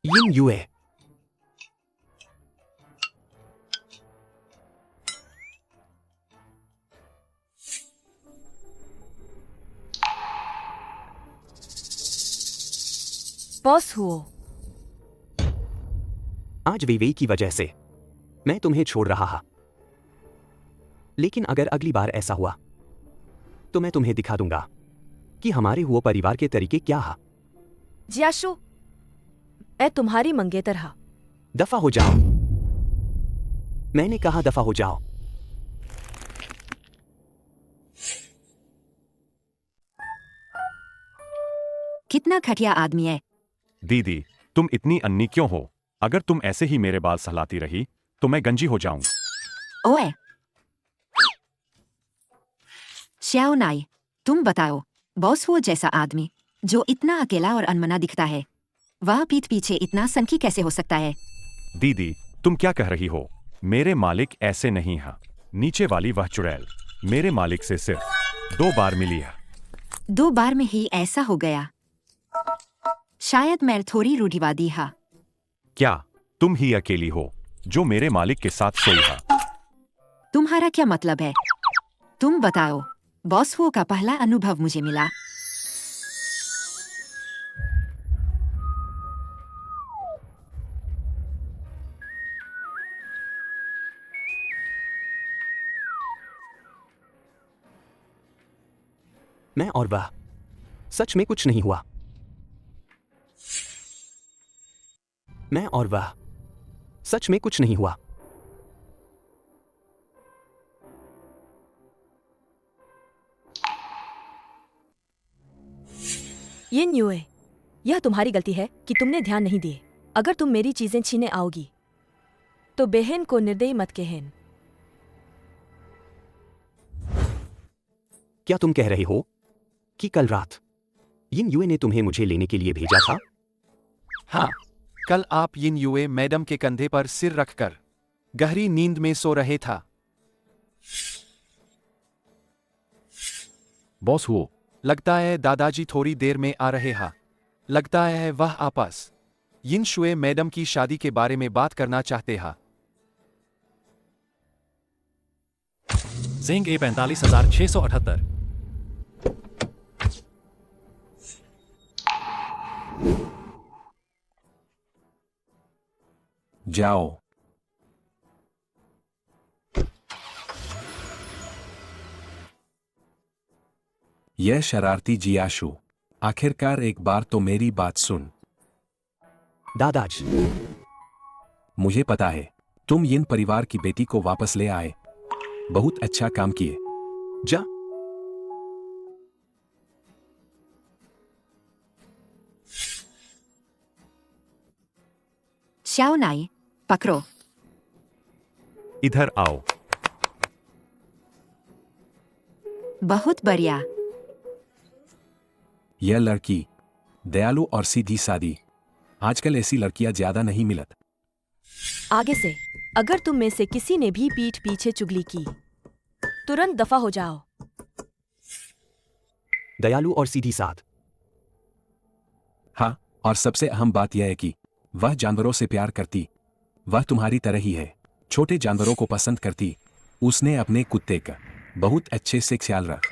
यिन युए, बॉस हुओ, आज वेई की वजह से मैं तुम्हें छोड़ रहा हा। लेकिन अगर अगली बार ऐसा हुआ तो मैं तुम्हें दिखा दूंगा कि हमारे हुए परिवार के तरीके क्या हा। जियाशु, मैं तुम्हारी मंगेतर हा। दफा हो जाओ, मैंने कहा दफा हो जाओ। कितना घटिया आदमी है। दीदी, तुम इतनी अन्नी क्यों हो? अगर तुम ऐसे ही मेरे बाल सहलाती रही तो मैं गंजी हो जाऊंगा। ओए, श्याओ नाई, तुम बताओ, बॉस वो जैसा आदमी जो इतना अकेला और अनमना दिखता है, वह पीठ पीछे इतना सनकी कैसे हो सकता है? दीदी, तुम क्या कह रही हो? मेरे मालिक ऐसे नहीं हैं। नीचे वाली वह चुड़ैल मेरे मालिक से सिर्फ 2 बार मिली है। 2 बार में ही ऐसा हो गया? शायद मैं थोड़ी रूढ़िवादी हा। क्या तुम ही अकेली हो जो मेरे मालिक के साथ सोई है? तुम्हारा क्या मतलब है? तुम बताओ। बॉस वो का पहला अनुभव मुझे मिला। मैं और वह सच में कुछ नहीं हुआ। मैं और वह सच में कुछ नहीं हुआ। ये न्यूए, यह तुम्हारी गलती है कि तुमने ध्यान नहीं दिए। अगर तुम मेरी चीजें छीने आओगी तो बहन को निर्दयी मत कहन। क्या तुम कह रहे हो कि कल रात यिन युए ने तुम्हें मुझे लेने के लिए भेजा था? हाँ, कल आप यिन युए मैडम के कंधे पर सिर रखकर गहरी नींद में सो रहे था। बॉस हुओ, लगता है दादाजी थोड़ी देर में आ रहे हैं। लगता है वह आपस यिन शुए मैडम की शादी के बारे में बात करना चाहते हैं। जेंग A 45,678। जाओ। यह शरारती जियाशु, आखिरकार एक बार तो मेरी बात सुन। दादाजी, मुझे पता है तुम यिन परिवार की बेटी को वापस ले आए। बहुत अच्छा काम किए। जा। श्याओ नाई, पकड़ो। इधर आओ। बहुत बढ़िया। यह लड़की दयालु और सीधी सादी। आजकल ऐसी लड़कियां ज्यादा नहीं मिलत। आगे से अगर तुम में से किसी ने भी पीठ पीछे चुगली की, तुरंत दफा हो जाओ। दयालु और सीधी साध। हाँ, और सबसे अहम बात यह है कि वह जानवरों से प्यार करती। वह तुम्हारी तरह ही है, छोटे जानवरों को पसंद करती। उसने अपने कुत्ते का बहुत अच्छे से ख्याल रख।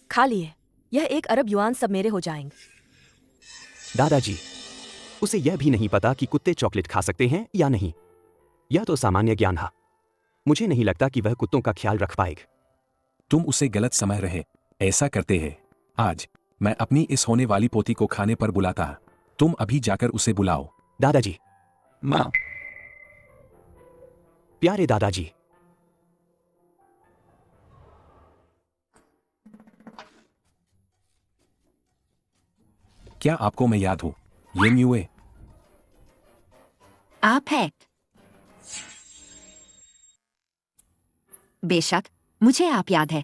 खा लिए। यह 1 अरब युआन सब मेरे हो जाएंगे। दादाजी, उसे यह भी नहीं पता कि कुत्ते चॉकलेट खा सकते हैं या नहीं। यह तो सामान्य ज्ञान है। मुझे नहीं लगता कि वह कुत्तों का ख्याल रख पाएगा। तुम उसे गलत समझ रहे। ऐसा करते हैं। आज मैं अपनी इस होने वाली पोती को खाने पर बुलाता। तुम अभी जाकर उसे बुलाओ। दादाजी। माँ। प्यारे दादाजी। क्या आपको मैं याद हूं? ये न्यूए। आप है? बेशक, मुझे आप याद है।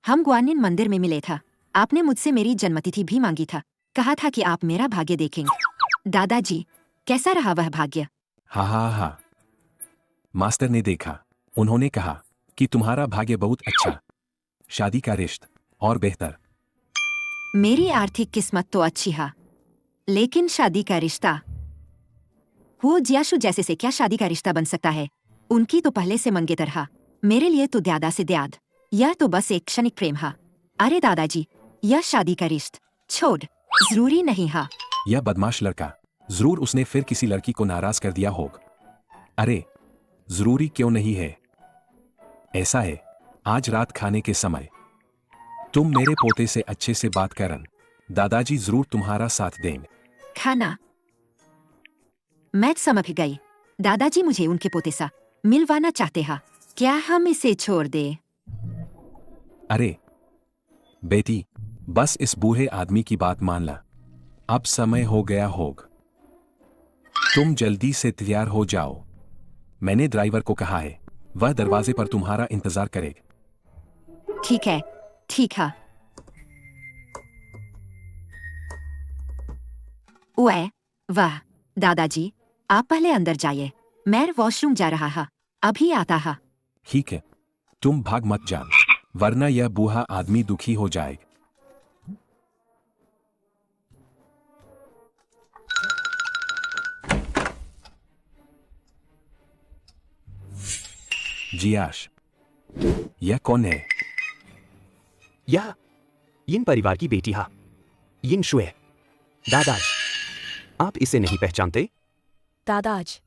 हम ग्वानिन मंदिर में मिले था। आपने मुझसे मेरी जन्मतिथि भी मांगी था। कहा था कि आप मेरा भाग्य देखेंगे। दादाजी, कैसा रहा वह भाग्य? हाँ। मास्टर ने देखा। उन्होंने कहा कि तुम्हारा भाग्य बहुत अच्छा। शादी का रिश्ता और बेहतर। मेरी आर्थिक किस्मत तो अच्छी है, लेकिन शादी का रिश्ता? वो जियाशु जैसे से क्या शादी का रिश्ता बन सकता है? उनकी तो पहले से मंगेतर हा। मेरे लिए तो द्यादा से द्याद। यह तो बस एक क्षणिक प्रेम हा। अरे दादाजी, यह शादी का रिश्ता छोड़ जरूरी नहीं हा। यह बदमाश लड़का, जरूर उसने फिर किसी लड़की को नाराज कर दिया होगा। अरे, जरूरी क्यों नहीं है? ऐसा है, आज रात खाने के समय तुम मेरे पोते से अच्छे से बात करन। दादाजी जरूर तुम्हारा साथ देंगे। खाना? मैं समझ गई। दादाजी मुझे उनके पोते सा मिलवाना चाहते हैं। क्या हम इसे छोड़ दे? अरे बेटी, बस इस बूढ़े आदमी की बात मान ला। अब समय हो गया होगा। तुम जल्दी से तैयार हो जाओ। मैंने ड्राइवर को कहा है, वह दरवाजे पर तुम्हारा इंतजार करेगा। ठीक है। ओए वाह दादाजी, आप पहले अंदर जाइए, मैं वॉशरूम जा रहा हा, अभी आता हा। ठीक है, तुम भाग मत जान, वरना यह बूढ़ा आदमी दुखी हो जाए। जियाश, यह कौन है? यह यिन परिवार की बेटी हा, यिन शुए। दादाज, आप इसे नहीं पहचानते? दादाज,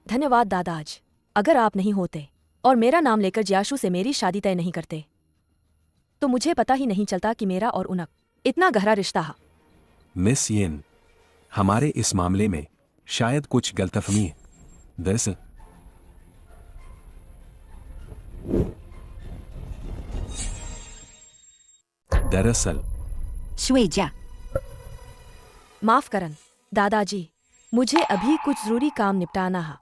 धन्यवाद दादाज। अगर आप नहीं होते और मेरा नाम लेकर जियाशु से मेरी शादी तय नहीं करते तो मुझे पता ही नहीं चलता कि मेरा और उनक इतना गहरा रिश्ता है। मिस यिन, हमारे इस मामले में शायद कुछ गलतफहमी है। दरअसल श्वेजा, माफ करन दादाजी, मुझे अभी कुछ जरूरी काम निपटाना है।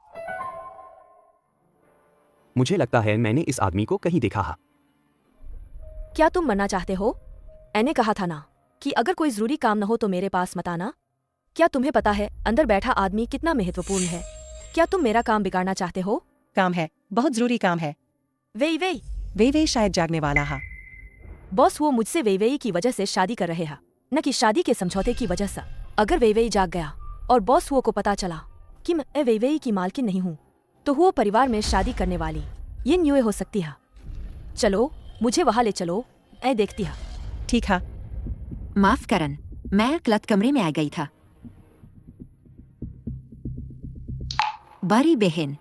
मुझे लगता है मैंने इस आदमी को कहीं देखा है। क्या तुम मरना चाहते हो? मैंने कहा था ना कि अगर कोई जरूरी काम न हो तो मेरे पास मत आना। क्या तुम्हें पता है अंदर बैठा आदमी कितना महत्वपूर्ण है? क्या तुम मेरा काम बिगाड़ना चाहते हो? काम है, बहुत जरूरी काम है। वेई वेई, वे शायद जागने वाला हा। बॉस वो मुझसे वेई की वजह से शादी कर रहे हैं, न कि शादी के समझौते की वजह से। अगर वेई जाग गया और बॉस वो को पता चला कि मैं वेई की मालकिन नहीं हूँ तो वो परिवार में शादी करने वाली ये न्यूए हो सकती है। चलो मुझे वहां ले चलो, मैं देखती है। ठीक है। माफ करन, मैं गलत कमरे में आ गई था। बड़ी बहन,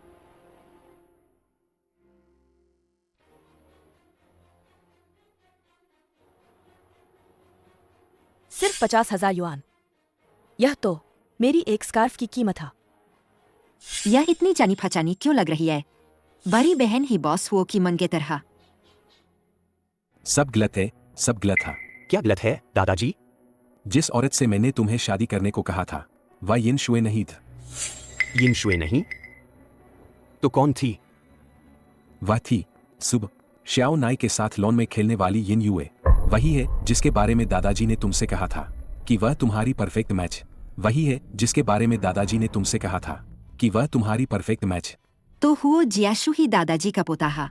सिर्फ 50,000 युआन। यह तो मेरी एक स्कार्फ की कीमत है। यह इतनी जानी पहचानी क्यों लग रही है? बड़ी बहन ही बॉस वो की मन के तरह। सब गलत है, सब गलत है। क्या गलत है दादाजी? जिस औरत से मैंने तुम्हें शादी करने को कहा था वह यिन शुए नहीं था। यिन शुए नहीं? तो कौन थी? वह थी सुबह श्याओ नाई के साथ लॉन में खेलने वाली यिन युए। वही है जिसके बारे में दादाजी ने तुमसे कहा था कि वह तुम्हारी परफेक्ट मैच। वही है जिसके बारे में दादाजी ने तुमसे कहा था कि वह तुम्हारी परफेक्ट मैच। तो हुओ जियाशु ही दादाजी का पोता हा।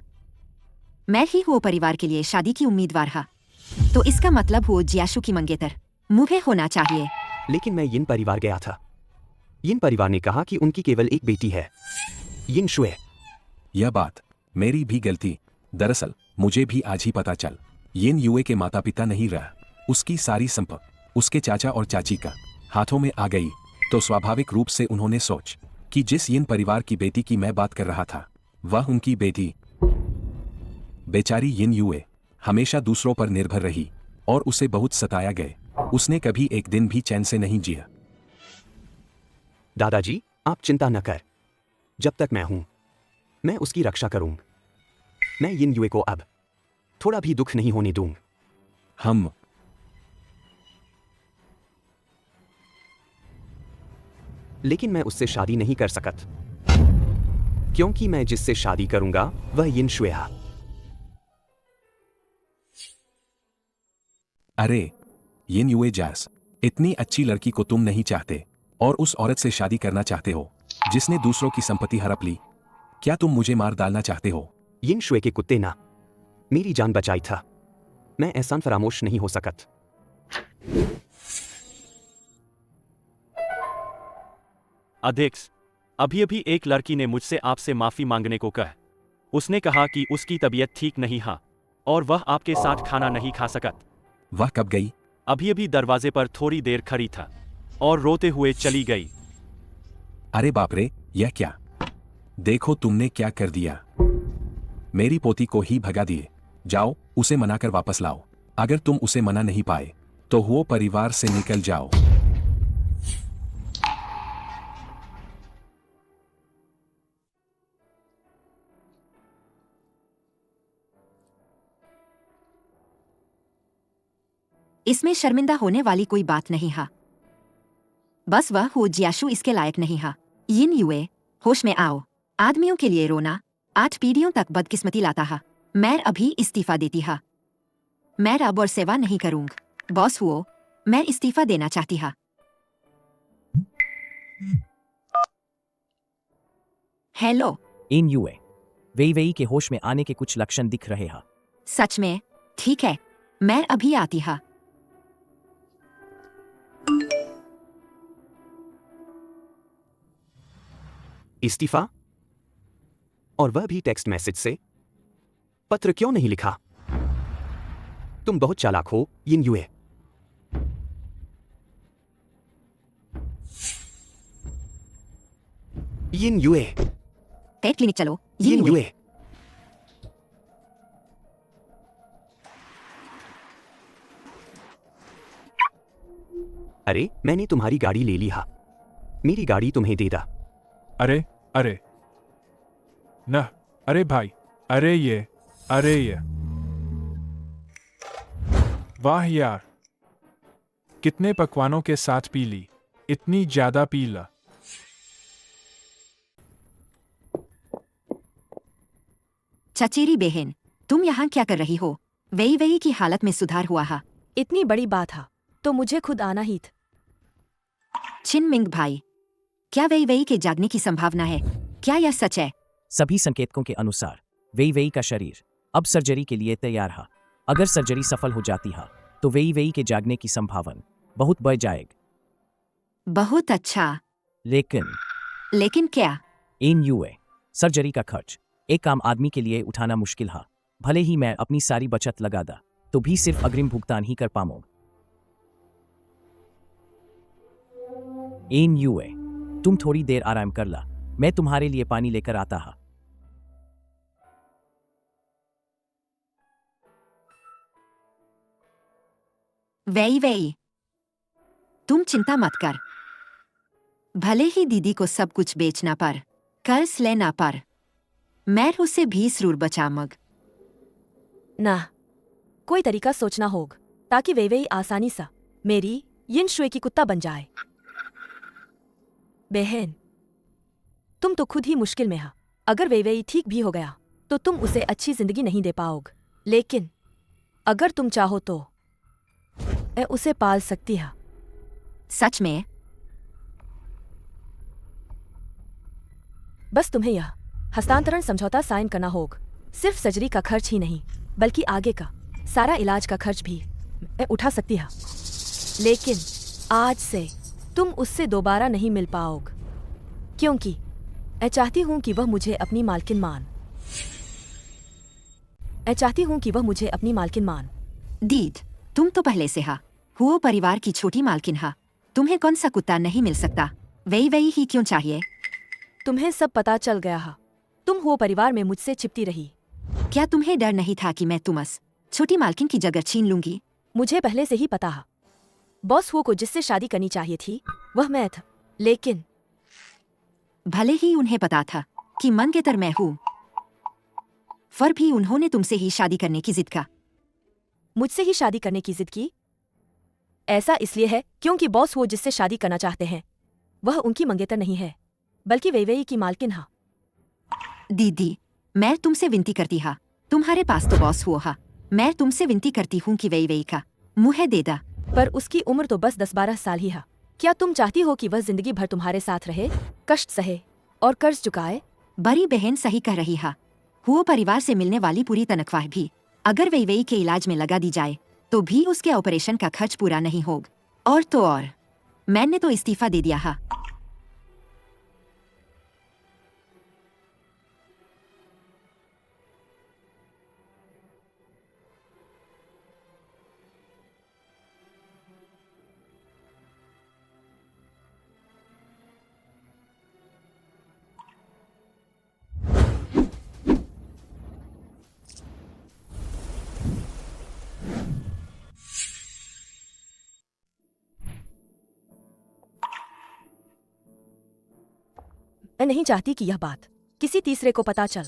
मैं ही हुओ परिवार के लिए शादी की उम्मीदवार हा। तो इसका मतलब हुओ जियाशु की मंगेतर मुझे होना चाहिए। लेकिन मैं यिन परिवार गया था। यिन परिवार ने कहा कि उनकी केवल एक बेटी है, यिन शुए। यह बात मेरी भी गलती। दरअसल मुझे भी आज ही पता चल यिन युए के माता पिता नहीं रहा। उसकी सारी संपत्ति उसके चाचा और चाची का हाथों में आ गई। तो स्वाभाविक रूप से उन्होंने सोच कि जिस यिन परिवार की बेटी की मैं बात कर रहा था वह उनकी बेटी। बेचारी यिन युए हमेशा दूसरों पर निर्भर रही और उसे बहुत सताया गए। उसने कभी एक दिन भी चैन से नहीं जिया। दादाजी, आप चिंता न कर। जब तक मैं हूं मैं उसकी रक्षा करूंगा। मैं यिन युए को अब थोड़ा भी दुख नहीं होने दूंगा। हम लेकिन मैं उससे शादी नहीं कर सकत, क्योंकि मैं जिससे शादी करूंगा वह यिन शुए है। अरे यिन युए जास, इतनी अच्छी लड़की को तुम नहीं चाहते और उस औरत से शादी करना चाहते हो जिसने दूसरों की संपत्ति हड़प ली। क्या तुम मुझे मार डालना चाहते हो? यिन शुए के कुत्ते ना मेरी जान बचाई था। मैं एहसान फरामोश नहीं हो सकत। अध्यक्ष, अभी अभी एक लड़की ने मुझसे आपसे माफी मांगने को कहा। उसने कहा कि उसकी तबीयत ठीक नहीं है और वह आपके साथ खाना नहीं खा सकत। वह कब गई? अभी अभी दरवाजे पर थोड़ी देर खड़ी था और रोते हुए चली गई। अरे बाप रे, यह क्या? देखो तुमने क्या कर दिया। मेरी पोती को ही भगा दिए। जाओ उसे मनाकर वापस लाओ। अगर तुम उसे मना नहीं पाए तो वो परिवार से निकल जाओ। इसमें शर्मिंदा होने वाली कोई बात नहीं है। बस वह हो जियाशु इसके लायक नहीं है। यिन युए, होश में आओ। आदमियों के लिए रोना 8 पीढ़ियों तक बदकिस्मती लाता है। मैं अभी इस्तीफा देती है। मैं अब और सेवा नहीं करूंगा। बॉस हुओ, मैं इस्तीफा देना चाहती है। हेलो। इन यूए वेई वेई के होश में आने के कुछ लक्षण दिख रहे हैं। सच में? ठीक है, मैं अभी आती हा। इस्तीफा? और वह भी टेक्स्ट मैसेज से? पत्र क्यों नहीं लिखा? तुम बहुत चालाक हो, यिन यूए। यिन यूए। पेट क्लिनिक चलो। यिन यूए। अरे, मैंने तुम्हारी गाड़ी ले ली हा। मेरी गाड़ी तुम्हें दे दा। अरे अरे न, अरे भाई, अरे ये वाह यार, कितने पकवानों के साथ पी ली, इतनी ज्यादा पी ला। चचेरी बहन, तुम यहाँ क्या कर रही हो? वेई वेई की हालत में सुधार हुआ हा? इतनी बड़ी बात है तो मुझे खुद आना ही था। चिनमिंग भाई, क्या वेई वेई के जागने की संभावना है? क्या यह सच है? सभी संकेतकों के अनुसार वेई वेई का शरीर अब सर्जरी के लिए तैयार है। अगर सर्जरी सफल हो जाती है तो वेई वेई के जागने की संभावना बहुत बढ़ जाएगी। बहुत अच्छा। लेकिन क्या? इन यूए सर्जरी का खर्च एक आम आदमी के लिए उठाना मुश्किल है। भले ही मैं अपनी सारी बचत लगा दा तो भी सिर्फ अग्रिम भुगतान ही कर पाऊंगा। इन यूए, तुम थोड़ी देर आराम कर ला, मैं तुम्हारे लिए पानी लेकर आता हा। वेई वेई, तुम चिंता मत कर। भले ही दीदी को सब कुछ बेचना पर, कर्ज लेना पर, मैं उसे भी जरूर बचामग। ना, कोई तरीका सोचना होगा ताकि वेई वेई आसानी से मेरी यिन शुए की कुत्ता बन जाए। बहन, तुम तो खुद ही मुश्किल में है। अगर वेई वेई ठीक भी हो गया तो तुम उसे अच्छी जिंदगी नहीं दे पाओगे, लेकिन अगर तुम चाहो तो मैं उसे पाल सकती है। सच में? बस तुम्हें यह हस्तांतरण समझौता साइन करना होगा। सिर्फ सर्जरी का खर्च ही नहीं बल्कि आगे का सारा इलाज का खर्च भी मैं उठा सकती है। लेकिन आज से तुम उससे दोबारा नहीं मिल पाओगे, क्योंकि मैं चाहती हूं कि वह मुझे अपनी मालकिन मान। दीद, तुम तो पहले से हा, हुओ परिवार की छोटी मालकिन हा। तुम्हें कौन सा कुत्ता नहीं मिल सकता? वेई वेई ही क्यों चाहिए? तुम्हें सब पता चल गया है। तुम हुओ परिवार में मुझसे चिपटी रही। क्या तुम्हें डर नहीं था कि मैं तुमस छोटी मालकिन की जगह छीन लूंगी? मुझे पहले से ही पता है। बॉस हुओ को जिससे शादी करनी चाहिए थी वह मैं था, लेकिन भले ही उन्हें पता था कि मंगेतर मैं हूँ, फिर भी उन्होंने तुमसे ही शादी करने की जिद का। मुझसे ही शादी करने की जिद की? ऐसा इसलिए है क्योंकि बॉस हुओ जिससे शादी करना चाहते हैं वह उनकी मंगेतर नहीं है बल्कि वेई वेई की मालकिन है। दीदी, मैं तुमसे विनती करती हा, तुम्हारे पास तो बॉस हुआ हा। मैं तुमसे विनती करती हूँ कि वेई वेई का मुँह दे दा। पर उसकी उम्र तो बस 10-12 साल ही है। क्या तुम चाहती हो कि वह जिंदगी भर तुम्हारे साथ रहे, कष्ट सहे और कर्ज चुकाए? बड़ी बहन सही कह रही हा। हुओ परिवार से मिलने वाली पूरी तनख्वाह भी अगर वेई वेई के इलाज में लगा दी जाए तो भी उसके ऑपरेशन का खर्च पूरा नहीं होगा। और तो और, मैंने तो इस्तीफा दे दिया हा। मैं नहीं चाहती कि यह बात किसी तीसरे को पता चल।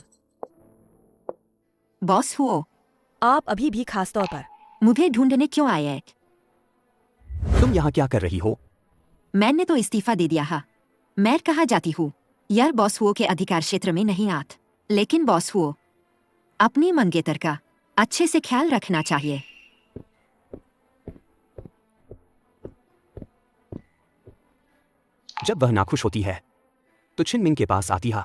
बॉस हुओ, आप अभी भी खास तौर पर मुझे ढूंढने क्यों आए हैं? तुम यहाँ क्या कर रही हो? मैंने तो इस्तीफा दे दिया हा। मैं कहाँ जाती हूँ? यार, बॉस हुओ के अधिकार क्षेत्र में नहीं आत। लेकिन बॉस हुओ, अपनी मंगेतर का अच्छे से ख्याल रखना चाहिए। जब वह नाखुश होती है तो छिनमिंग के पास आती है।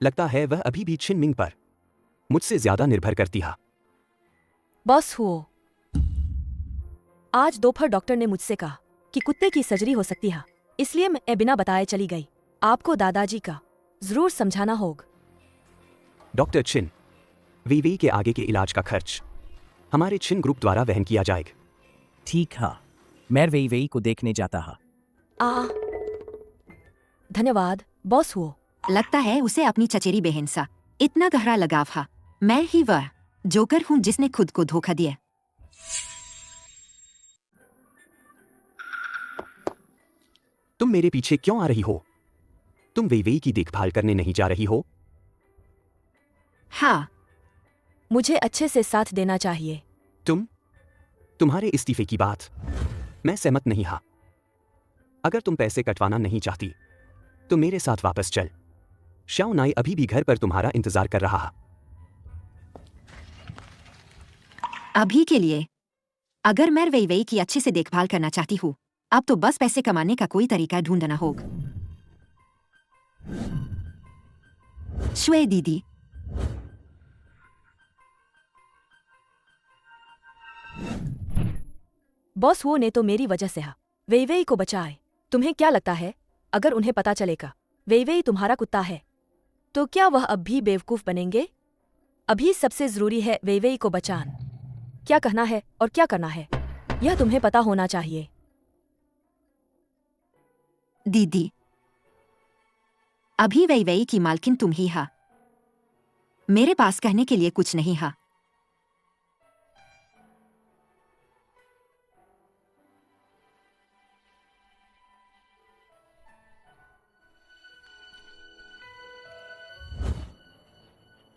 लगता है वह अभी भी छिन मिंग पर मुझसे ज्यादा निर्भर करती है। बॉस हुओ, आज दोपहर डॉक्टर ने मुझसे कहा कि कुत्ते की सर्जरी हो सकती है, इसलिए मैं बिना बताए चली गई। आपको दादाजी का जरूर समझाना होगा। डॉक्टर छिन, वीवी के आगे के इलाज का खर्च हमारे छिन ग्रुप द्वारा वहन किया जाएगा। ठीक है, मैं वेई को देखने जाता हा। धन्यवाद बॉस हुओ। लगता है उसे अपनी चचेरी बहन सा इतना गहरा लगाव हा। मैं ही वह जोकर हूँ जिसने खुद को धोखा दिया। तुम मेरे पीछे क्यों आ रही हो? तुम वेई की देखभाल करने नहीं जा रही हो? हाँ, मुझे अच्छे से साथ देना चाहिए। तुम्हारे इस्तीफे की बात मैं सहमत नहीं हा। अगर तुम पैसे कटवाना नहीं चाहती तो मेरे साथ वापस चल। श्याओ नाई अभी भी घर पर तुम्हारा इंतजार कर रहा है। अभी के लिए अगर मैं वेई की अच्छे से देखभाल करना चाहती हूँ, अब तो बस पैसे कमाने का कोई तरीका ढूंढना होगा। श्वे दीदी, बॉस हुओ ने तो मेरी वजह से वेई को बचाए। तुम्हें क्या लगता है अगर उन्हें पता चलेगा वेई तुम्हारा कुत्ता है तो क्या वह अब भी बेवकूफ बनेंगे? अभी सबसे जरूरी है वेई को बचाना। क्या कहना है और क्या करना है यह तुम्हें पता होना चाहिए। दीदी, अभी वेई की मालकिन तुम ही हा। मेरे पास कहने के लिए कुछ नहीं हा।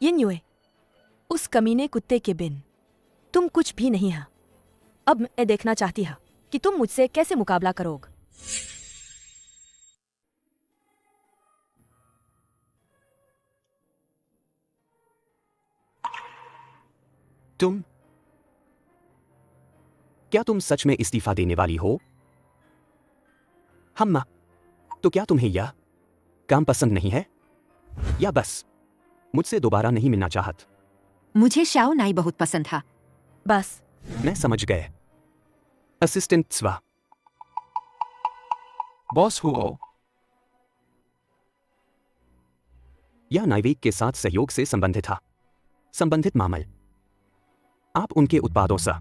यिनयुए, उस कमीने कुत्ते के बिन तुम कुछ भी नहीं है। अब मैं देखना चाहती हा कि तुम मुझसे कैसे मुकाबला करोगे। क्या तुम सच में इस्तीफा देने वाली हो? हम्मा, तो क्या तुम्हें यह काम पसंद नहीं है या बस मुझसे दोबारा नहीं मिलना चाहत? मुझे श्याओ नाई बहुत पसंद था। बस मैं समझ गए। असिस्टेंट स्वा। बॉस हुओ, यह नाइवेक के साथ सहयोग से संबंधित था। संबंधित मामल आप उनके उत्पादों से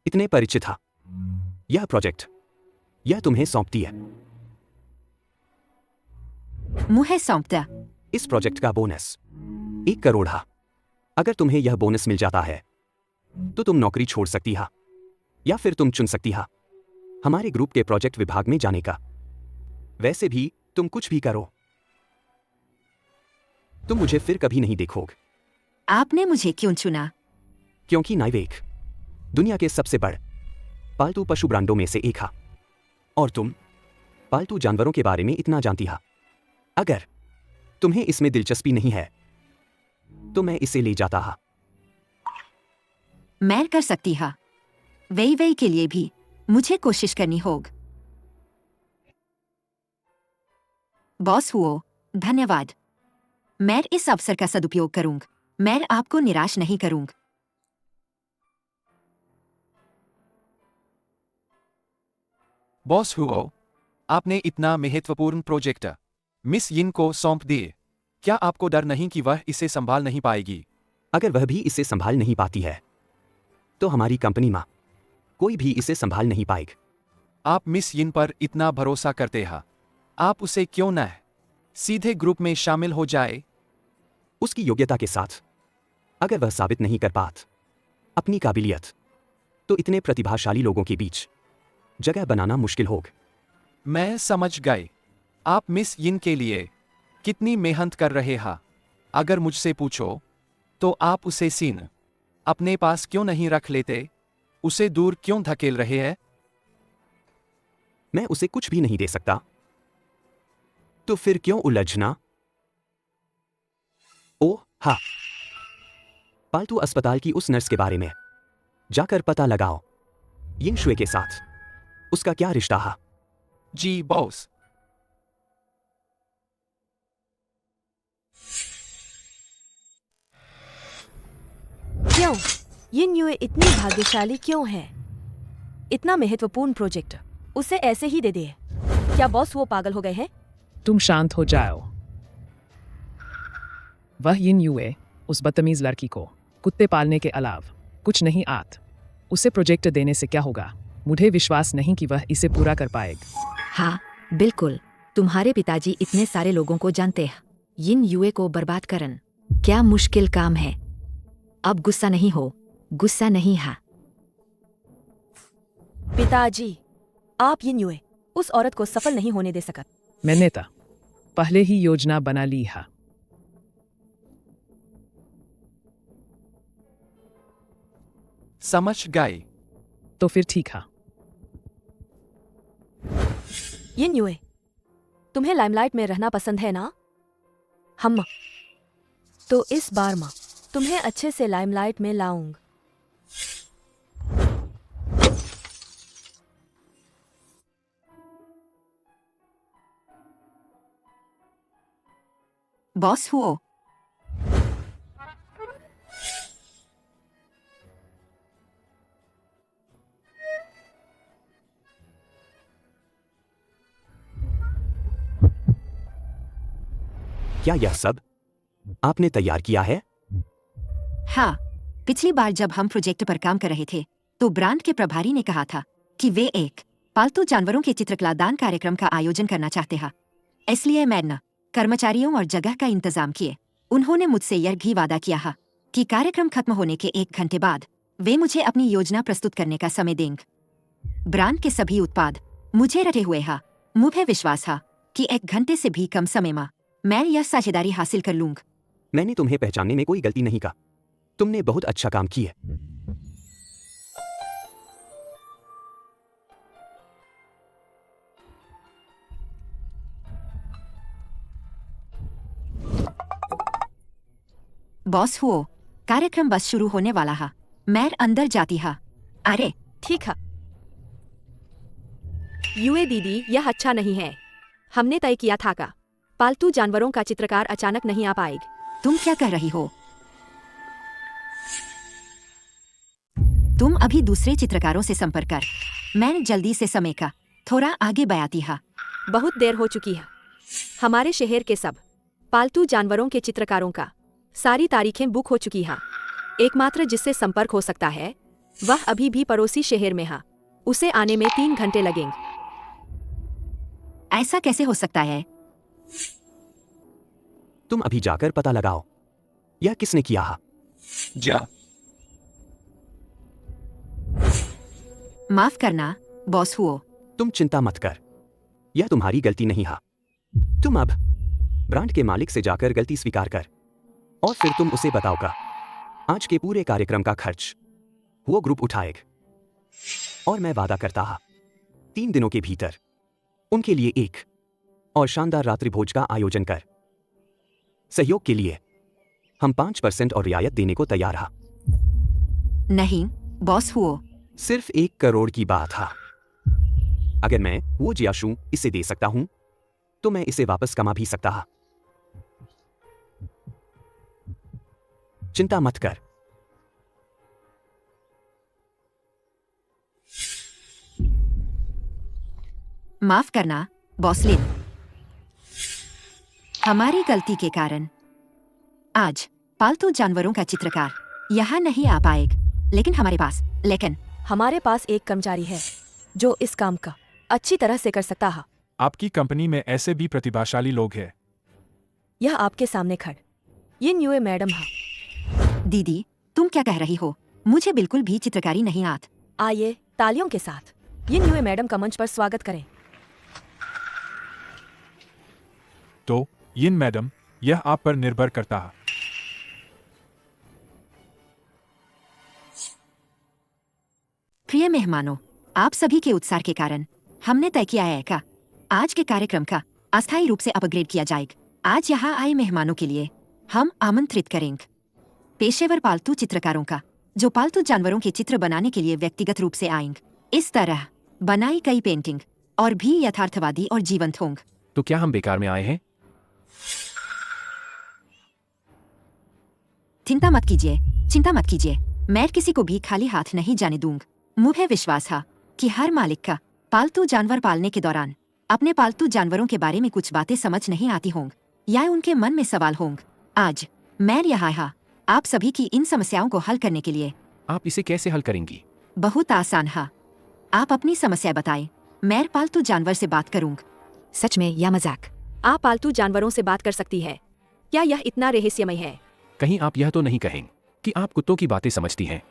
इतने परिचित था। यह प्रोजेक्ट यह तुम्हें सौंपती है। मुझे सौंपता। इस प्रोजेक्ट का बोनस 1 करोड़ है। अगर तुम्हें यह बोनस मिल जाता है तो तुम नौकरी छोड़ सकती हा या फिर तुम चुन सकती हा हमारे ग्रुप के प्रोजेक्ट विभाग में जाने का। वैसे भी तुम कुछ भी करो, तुम मुझे फिर कभी नहीं देखोगे। आपने मुझे क्यों चुना? क्योंकि नाइवेक दुनिया के सबसे बड़े पालतू पशु ब्रांडों में से एक है और तुम पालतू जानवरों के बारे में इतना जानती हा। अगर तुम्हें इसमें दिलचस्पी नहीं है तो मैं इसे ले जाता हा। मैं कर सकती हा। वेई के लिए भी मुझे कोशिश करनी होगी। बॉस हुओ, धन्यवाद। मैं इस अवसर का सदुपयोग करूंगा। मैं आपको निराश नहीं करूंगा। बॉस हुओ, आपने इतना महत्वपूर्ण प्रोजेक्ट मिस यिन को सौंप दिए। क्या आपको डर नहीं कि वह इसे संभाल नहीं पाएगी? अगर वह भी इसे संभाल नहीं पाती है तो हमारी कंपनी में कोई भी इसे संभाल नहीं पाएगा। आप मिस यिन पर इतना भरोसा करते हैं, आप उसे क्यों न सीधे ग्रुप में शामिल हो जाए? उसकी योग्यता के साथ अगर वह साबित नहीं कर पात अपनी काबिलियत तो इतने प्रतिभाशाली लोगों के बीच जगह बनाना मुश्किल होगा। मैं समझ गए। आप मिस यिन के लिए कितनी मेहनत कर रहे हैं। अगर मुझसे पूछो तो आप उसे सीन अपने पास क्यों नहीं रख लेते? उसे दूर क्यों धकेल रहे हैं? मैं उसे कुछ भी नहीं दे सकता तो फिर क्यों उलझना? ओह हाँ, पालतू अस्पताल की उस नर्स के बारे में जाकर पता लगाओ। यिंग शुए के साथ उसका क्या रिश्ता है? जी बॉस। क्यों ये न्यूए इतनी भाग्यशाली क्यों है? इतना महत्वपूर्ण प्रोजेक्ट उसे ऐसे ही दे दे। क्या बॉस वो पागल हो गए हैं? तुम शांत हो जाओ। वह यिन युए उस बदतमीज लड़की को कुत्ते पालने के अलावा कुछ नहीं आत। उसे प्रोजेक्ट देने से क्या होगा? मुझे विश्वास नहीं कि वह इसे पूरा कर पाएगा। हाँ बिल्कुल, तुम्हारे पिताजी इतने सारे लोगों को जानते हैं। यिन युए को बर्बाद करन क्या मुश्किल काम है। अब गुस्सा नहीं हो, गुस्सा नहीं है। पिताजी, आप ये न्यूए उस औरत को सफल नहीं होने दे सकत। मैंने तो पहले ही योजना बना ली है। समझ गए। तो फिर ठीक है। ये न्यूए, तुम्हें लाइमलाइट में रहना पसंद है ना? हम तो इस बार मां तुम्हें अच्छे से लाइमलाइट में लाऊंग। बॉस हुओ, क्या यह सब आपने तैयार किया है? हाँ, पिछली बार जब हम प्रोजेक्ट पर काम कर रहे थे तो ब्रांड के प्रभारी ने कहा था कि वे एक पालतू जानवरों के चित्रकला दान कार्यक्रम का आयोजन करना चाहते हैं। इसलिए मैंने कर्मचारियों और जगह का इंतजाम किए। उन्होंने मुझसे यह भी वादा किया है कि कार्यक्रम खत्म होने के 1 घंटे बाद वे मुझे अपनी योजना प्रस्तुत करने का समय देंगे। ब्रांड के सभी उत्पाद मुझे रटे हुए हैं। मुझे विश्वास है कि 1 घंटे से भी कम समय में मैं यह साझेदारी हासिल कर लूंगा। मैंने तुम्हें पहचानने में कोई गलती नहीं का। तुमने बहुत अच्छा काम किया। बॉस हुओ, कार्यक्रम बस शुरू होने वाला है। मैं अंदर जाती है। अरे ठीक है। यूए दीदी, यह अच्छा नहीं है। हमने तय किया था का पालतू जानवरों का चित्रकार अचानक नहीं आ पाएगा। तुम क्या कह रही हो? तुम अभी दूसरे चित्रकारों से संपर्क कर। मैं जल्दी से समय का थोड़ा आगे बयाती है। बहुत देर हो चुकी है। हमारे शहर के सब पालतू जानवरों के चित्रकारों का सारी तारीखें बुक हो चुकी हैं। एकमात्र जिससे संपर्क हो सकता है वह अभी भी पड़ोसी शहर में है। उसे आने में 3 घंटे लगेंगे। ऐसा कैसे हो सकता है? तुम अभी जाकर पता लगाओ यह किसने किया है। जा। माफ करना बॉस हुओ। तुम चिंता मत कर, यह तुम्हारी गलती नहीं है। तुम अब ब्रांड के मालिक से जाकर गलती स्वीकार कर और फिर तुम उसे बताओगा। आज के पूरे कार्यक्रम का खर्च वो ग्रुप उठाएगा और मैं वादा करता हूं 3 दिनों के भीतर उनके लिए एक और शानदार रात्रि भोज का आयोजन कर। सहयोग के लिए हम 5% और रियायत देने को तैयार हैं। नहीं बॉस हुओ, सिर्फ 1 करोड़ की बात है। अगर मैं वो जियाशू इसे दे सकता हूं तो मैं इसे वापस कमा भी सकता हूं। चिंता मत कर। माफ करना बॉस लिन। हमारी गलती के कारण आज पालतू जानवरों का चित्रकार यहाँ नहीं आ पाएगा। लेकिन हमारे पास एक कर्मचारी है जो इस काम का अच्छी तरह से कर सकता है। आपकी कंपनी में ऐसे भी प्रतिभाशाली लोग हैं। यह आपके सामने खड़ ये न्यूए मैडम है। दीदी, तुम क्या कह रही हो? मुझे बिल्कुल भी चित्रकारी नहीं आत। आइए तालियों के साथ ये न्यूए मैडम का मंच पर स्वागत करें। तो यिन मैडम, यह आप पर निर्भर करता है। प्रिय मेहमानों, आप सभी के उत्साह के कारण हमने तय किया है का आज के कार्यक्रम का अस्थायी रूप से अपग्रेड किया जाएगा। आज यहाँ आए मेहमानों के लिए हम आमंत्रित करेंगे पेशेवर पालतू चित्रकारों का, जो पालतू जानवरों के चित्र बनाने के लिए व्यक्तिगत रूप से आएंगे। इस तरह बनाई गई पेंटिंग और भी यथार्थवादी और जीवंत होंगे। तो क्या हम बेकार में आए हैं? चिंता मत कीजिए, मैं किसी को भी खाली हाथ नहीं जाने दूंगा। मुझे विश्वास है कि हर मालिक का पालतू जानवर पालने के दौरान अपने पालतू जानवरों के बारे में कुछ बातें समझ नहीं आती होंगी या उनके मन में सवाल होंगे। आज मैं यहाँ है आप सभी की इन समस्याओं को हल करने के लिए। आप इसे कैसे हल करेंगी? बहुत आसान है। आप अपनी समस्या बताएं, मैं पालतू जानवर से बात करूंगा। सच में या मजाक? आप पालतू जानवरों से बात कर सकती है? क्या यह इतना रहस्यमय है? कहीं आप यह तो नहीं कहेंगे कि आप कुत्तों की बातें समझती हैं?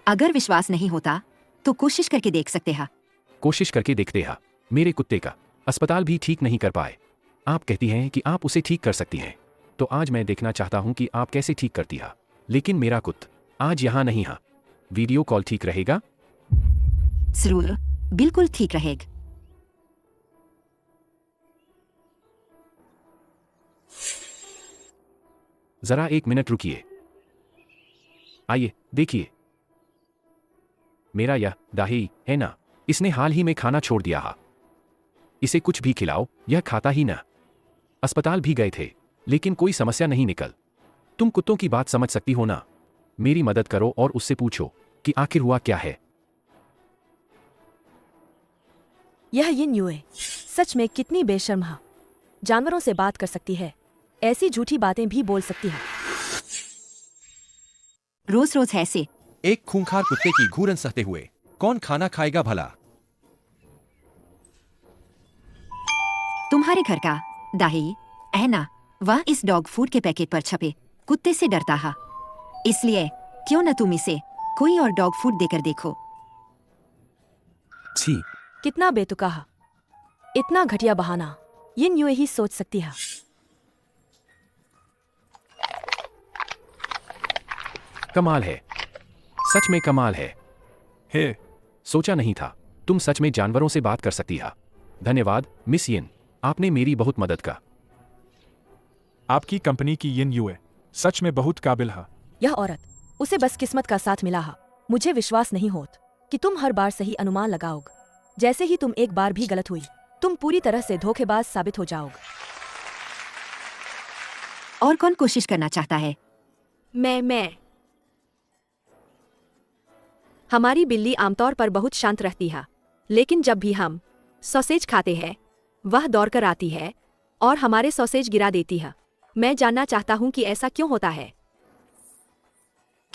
अगर विश्वास नहीं होता तो कोशिश करके देख सकते हैं। कोशिश करके देखते हैं। मेरे कुत्ते का अस्पताल भी ठीक नहीं कर पाए। आप कहती हैं कि आप उसे ठीक कर सकती हैं, तो आज मैं देखना चाहता हूं कि आप कैसे ठीक करती हैं। लेकिन मेरा कुत्ता आज यहाँ नहीं है। वीडियो कॉल ठीक रहेगा? जरूर, बिल्कुल ठीक रहेगा। जरा 1 मिनट रुकिए। आइए देखिए, मेरा यह दाही है ना, इसने हाल ही में खाना छोड़ दिया है। इसे कुछ भी खिलाओ, यह खाता ही ना। अस्पताल भी गए थे लेकिन कोई समस्या नहीं निकल। तुम कुत्तों की बात समझ सकती हो ना? मेरी मदद करो और उससे पूछो कि आखिर हुआ क्या है। यह यिन युए सच में कितनी बेशर्म है। जानवरों से बात कर सकती है, ऐसी झूठी बातें भी बोल सकती है। रोज रोज ऐसे एक खूंखार कुत्ते की घूरन सहते हुए कौन खाना खाएगा भला? तुम्हारे घर का दाही है ना, वह इस डॉग फूड के पैकेट पर छपे कुत्ते से डरता है। इसलिए क्यों न तुम इसे कोई और डॉग फूड देकर देखो। छी, कितना बेतुका है, इतना घटिया बहाना यिन युए ही सोच सकती है। कमाल है, सच में कमाल है। हे, सोचा नहीं था तुम सच में जानवरों से बात कर सकती है। धन्यवाद मिस यिन, आपने मेरी बहुत मदद का। आपकी कंपनी की यिन युए सच में बहुत काबिल है। यह औरत, उसे बस किस्मत का साथ मिला है। मुझे विश्वास नहीं होत कि तुम हर बार सही अनुमान लगाओगे। जैसे ही तुम एक बार भी गलत हुई, तुम पूरी तरह से धोखेबाज साबित हो जाओगे। और कौन कोशिश करना चाहता है? मैं हमारी बिल्ली आमतौर पर बहुत शांत रहती है, लेकिन जब भी हम सॉसेज खाते हैं, वह दौड़कर आती है और हमारे सॉसेज गिरा देती है। मैं जानना चाहता हूँ कि ऐसा क्यों होता है।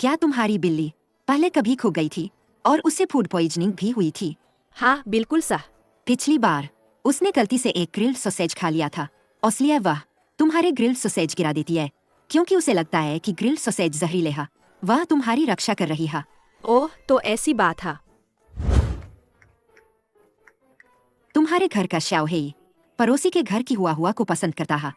क्या तुम्हारी बिल्ली पहले कभी खो गई थी और उसे फूड पॉइजनिंग भी हुई थी? हाँ, बिल्कुल सह। पिछली बार उसने गलती से एक ग्रिल्ड सॉसेज खा लिया था, इसलिए वह तुम्हारे ग्रिल्ड सॉसेज गिरा देती है क्योंकि उसे लगता है कि ग्रिल्ड सॉसेज जहरीले है। वह तुम्हारी रक्षा कर रही है। ओह, तो ऐसी बात है। तुम्हारे घर का शाओहेई पड़ोसी के घर की हुआ को पसंद करता है।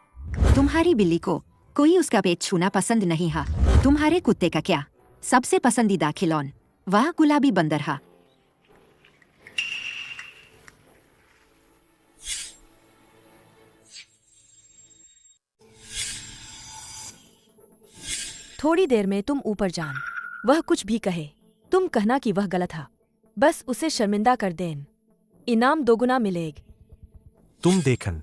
तुम्हारी बिल्ली को कोई उसका पेट छूना पसंद नहीं है। तुम्हारे कुत्ते का क्या सबसे पसंदीदा खिलौना वह गुलाबी बंदर है। थोड़ी देर में तुम ऊपर जान, वह कुछ भी कहे, तुम कहना कि वह गलत है। बस उसे शर्मिंदा कर देन, इनाम दोगुना मिलेग। तुम देखन।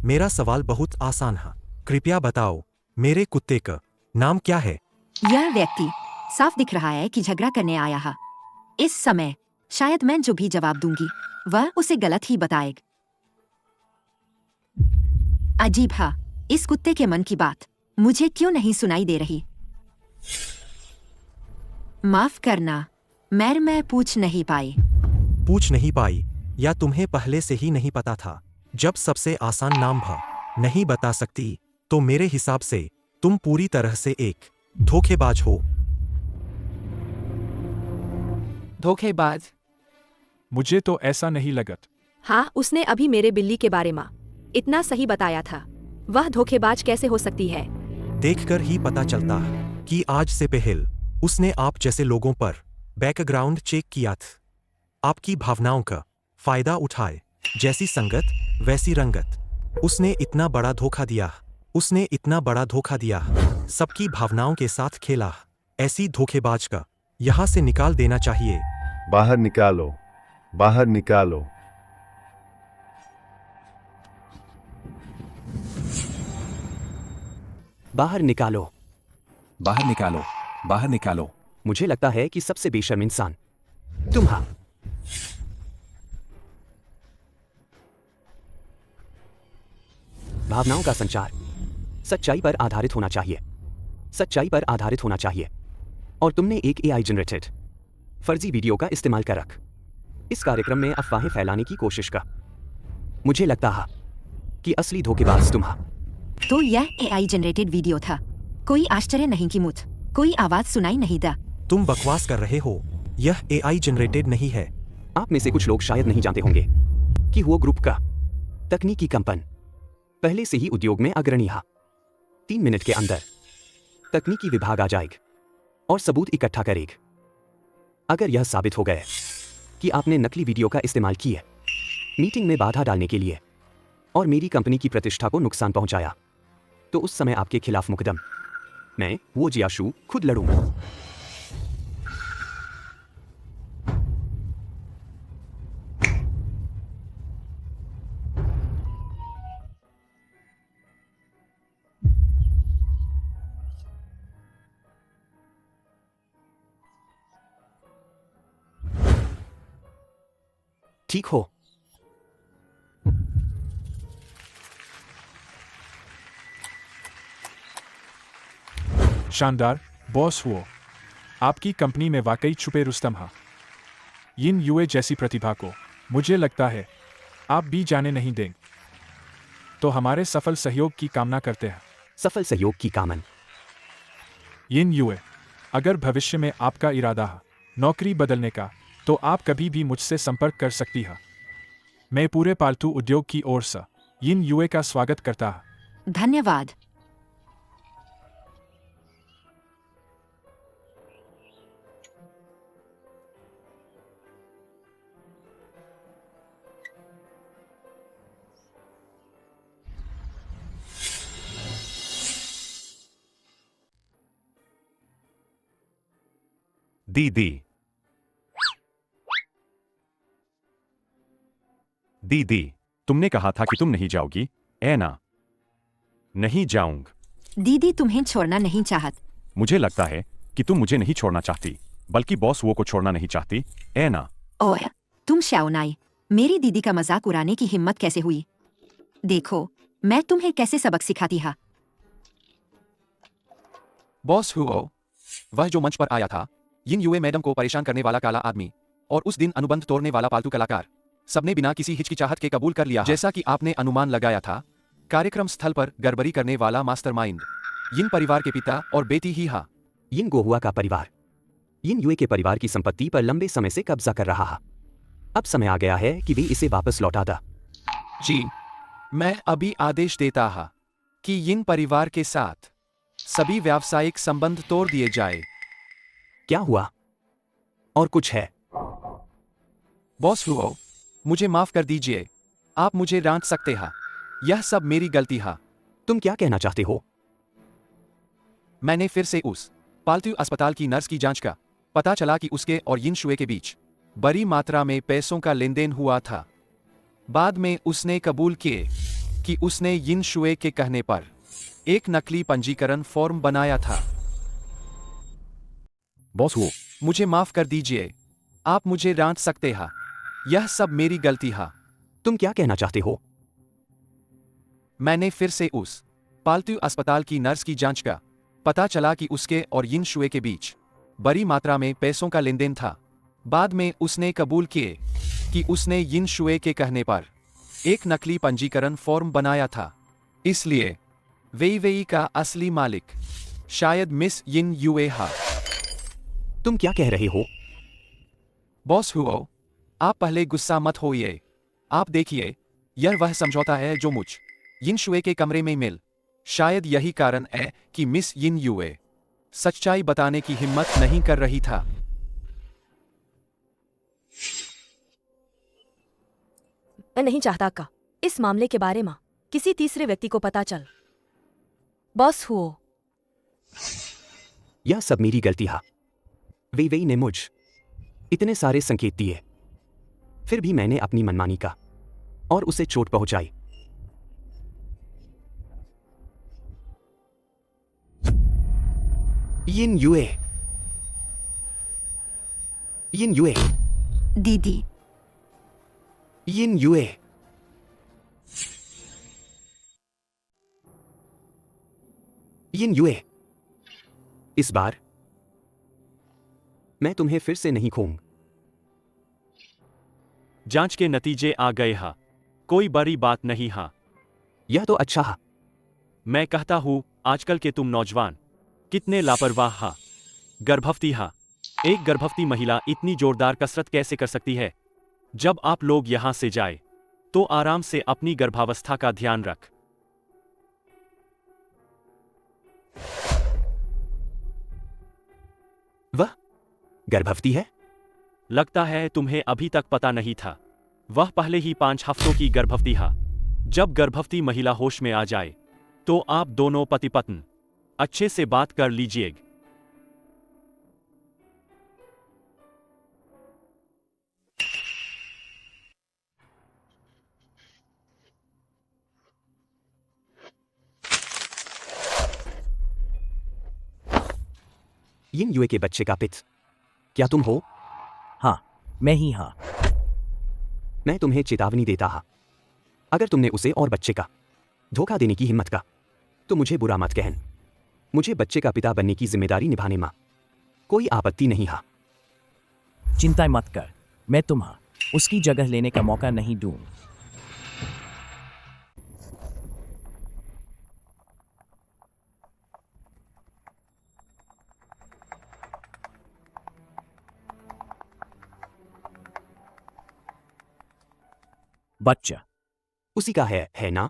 मेरा सवाल बहुत आसान है, कृपया बताओ मेरे कुत्ते का नाम क्या है? यह व्यक्ति साफ दिख रहा है कि झगड़ा करने आया है। इस समय शायद मैं जो भी जवाब दूंगी वह उसे गलत ही बताएगा। अजीब है, इस कुत्ते के मन की बात मुझे क्यों नहीं सुनाई दे रही? माफ करना, मैं पूछ नहीं पाई। पूछ नहीं पाई या तुम्हें पहले से ही नहीं पता था? जब सबसे आसान नाम भा नहीं बता सकती तो मेरे हिसाब से तुम पूरी तरह से एक धोखेबाज हो। धोखेबाज? मुझे तो ऐसा नहीं लगत। हाँ, उसने अभी मेरे बिल्ली के बारे में इतना सही बताया था। वह धोखेबाज कैसे हो सकती है? देखकर ही पता चलता है कि आज से पहले उसने आप जैसे लोगों पर बैकग्राउंड चेक किया था। आपकी भावनाओं का फायदा उठाए, जैसी संगत वैसी रंगत। उसने इतना बड़ा धोखा दिया, उसने इतना बड़ा धोखा दिया, सबकी भावनाओं के साथ खेला। ऐसी धोखेबाज का यहाँ से निकाल देना चाहिए। बाहर निकालो, बाहर निकालो। बाहर निकालो। बाहर निकालो, बाहर निकालो। मुझे लगता है कि सबसे बेशर्म इंसान तुम हा। भावनाओं का संचार सच्चाई पर आधारित होना चाहिए, सच्चाई पर आधारित होना चाहिए। और तुमने एक एआई जनरेटेड फर्जी वीडियो का इस्तेमाल कर रख इस कार्यक्रम में अफवाहें फैलाने की कोशिश का। मुझे लगता है कि असली धोखेबाज तुम हा। तो यह एआई जनरेटेड वीडियो था। कोई आश्चर्य नहीं कि मुझ कोई आवाज सुनाई नहीं दा। तुम बकवास कर रहे हो, यह एआई जनरेटेड नहीं है। आप में से कुछ लोग शायद नहीं जानते होंगे कि वो ग्रुप का तकनीकी कंपन पहले से ही उद्योग में अग्रणी है। 3 मिनट के अंदर तकनीकी विभाग आ जाएगा और सबूत इकट्ठा करेगा। अगर यह साबित हो गया कि आपने नकली वीडियो का इस्तेमाल किया मीटिंग में बाधा डालने के लिए और मेरी कंपनी की प्रतिष्ठा को नुकसान पहुंचाया, तो उस समय आपके खिलाफ मुकदम मैं वो जियाशु खुद लड़ूंगा। ठीक हो? शानदार बॉस हुओ, आपकी कंपनी में वाकई छुपे रुस्तम हा। यिन यूए जैसी प्रतिभा को मुझे लगता है आप भी जाने नहीं देंगे। तो हमारे सफल सहयोग की कामना करते हैं। सफल सहयोग की कामना। यिन यूए, अगर भविष्य में आपका इरादा है नौकरी बदलने का, तो आप कभी भी मुझसे संपर्क कर सकती है। मैं पूरे पालतू उद्योग की ओर से यिन यूए का स्वागत करता है। धन्यवाद। दीदी, दीदी, तुमने कहा था कि तुम नहीं जाओगी, ऐ ना? नहीं जाऊंग। दीदी तुम्हें छोड़ना नहीं चाहत। मुझे लगता है कि तुम मुझे नहीं छोड़ना चाहती, बल्कि बॉस वो को छोड़ना नहीं चाहती, ऐ ना? ओह, तुम शाओनाई, मेरी दीदी का मजाक उड़ाने की हिम्मत कैसे हुई? देखो, मैं तुम्हें कैसे सबक सिखाती हा। बॉस हुओ, वह जो मंच पर आया था, यिन यूए मैडम को परेशान करने वाला काला आदमी और उस दिन अनुबंध तोड़ने वाला पालतू कलाकार, सबने बिना किसी हिचकिचाहट के कबूल कर लिया। जैसा कि आपने अनुमान लगाया था, कार्यक्रम स्थल पर गड़बड़ी करने वाला मास्टरमाइंड यिन परिवार के पिता और बेटी ही हा। यिन गोहुआ का परिवार यिन यूए के परिवार की संपत्ति पर लंबे समय से कब्जा कर रहा है। अब समय आ गया है कि वे इसे वापस लौटा दा। जी, मैं अभी आदेश देता हा कि यिन परिवार के साथ सभी व्यावसायिक संबंध तोड़ दिए जाए। क्या हुआ? और कुछ है? बॉस हुओ, मुझे माफ कर दीजिए, आप मुझे डांट सकते हैं। यह सब मेरी गलती है। तुम क्या कहना चाहते हो? मैंने फिर से उस पालतू अस्पताल की नर्स की जांच का पता चला कि उसके और यिन शुए के बीच बड़ी मात्रा में पैसों का लेनदेन हुआ था। बाद में उसने कबूल किए कि उसने यिन शुए के कहने पर एक नकली पंजीकरण फॉर्म बनाया था। बॉस हुओ, मुझे माफ कर दीजिए, आप मुझे डांट सकते हैं। यह सब मेरी गलती है। तुम क्या कहना चाहते हो? मैंने फिर से उस पालतू अस्पताल की नर्स की जांच का पता चला कि उसके और यिन शुए के बीच बड़ी मात्रा में पैसों का लेनदेन था। बाद में उसने कबूल किए कि उसने यिन शुए के कहने पर एक नकली पंजीकरण फॉर्म बनाया था। इसलिए वेई का असली मालिक शायद मिस यिन यूए हा। तुम क्या कह रहे हो? बॉस हुओ, आप पहले गुस्सा मत होइए। आप देखिए, यह वह समझौता है जो मुझ यिन शुए के कमरे में मिल। शायद यही कारण है कि मिस यिन यूए सच्चाई बताने की हिम्मत नहीं कर रही था। मैं नहीं चाहता का इस मामले के बारे में किसी तीसरे व्यक्ति को पता चल। बॉस हुओ, यह सब मेरी गलती है। वेई ने मुझ इतने सारे संकेत दिए, फिर भी मैंने अपनी मनमानी का और उसे चोट पहुंचाई। यिन युए। यिन युए। दीदी, यिन युए। यिन युए। इस बार मैं तुम्हें फिर से नहीं खोऊंगा। जांच के नतीजे आ गए हा। कोई बड़ी बात नहीं हा। यह तो अच्छा हा। मैं कहता हूं आजकल के तुम नौजवान कितने लापरवाह हा। गर्भवती हा। एक गर्भवती महिला इतनी जोरदार कसरत कैसे कर सकती है? जब आप लोग यहां से जाए तो आराम से अपनी गर्भावस्था का ध्यान रख। वह गर्भवती है? लगता है तुम्हें अभी तक पता नहीं था। वह पहले ही 5 हफ्तों की गर्भवती हा। जब गर्भवती महिला होश में आ जाए तो आप दोनों पति पत्नी अच्छे से बात कर लीजिएगा। यिन युए के बच्चे का पिता क्या तुम हो? हाँ, मैं ही हाँ। मैं तुम्हें चेतावनी देता हा। अगर तुमने उसे और बच्चे का धोखा देने की हिम्मत का तो मुझे बुरा मत कहन। मुझे बच्चे का पिता बनने की जिम्मेदारी निभाने में कोई आपत्ति नहीं हा। चिंता मत कर, मैं तुम्हें उसकी जगह लेने का मौका नहीं दूं। बच्चा उसी का है ना?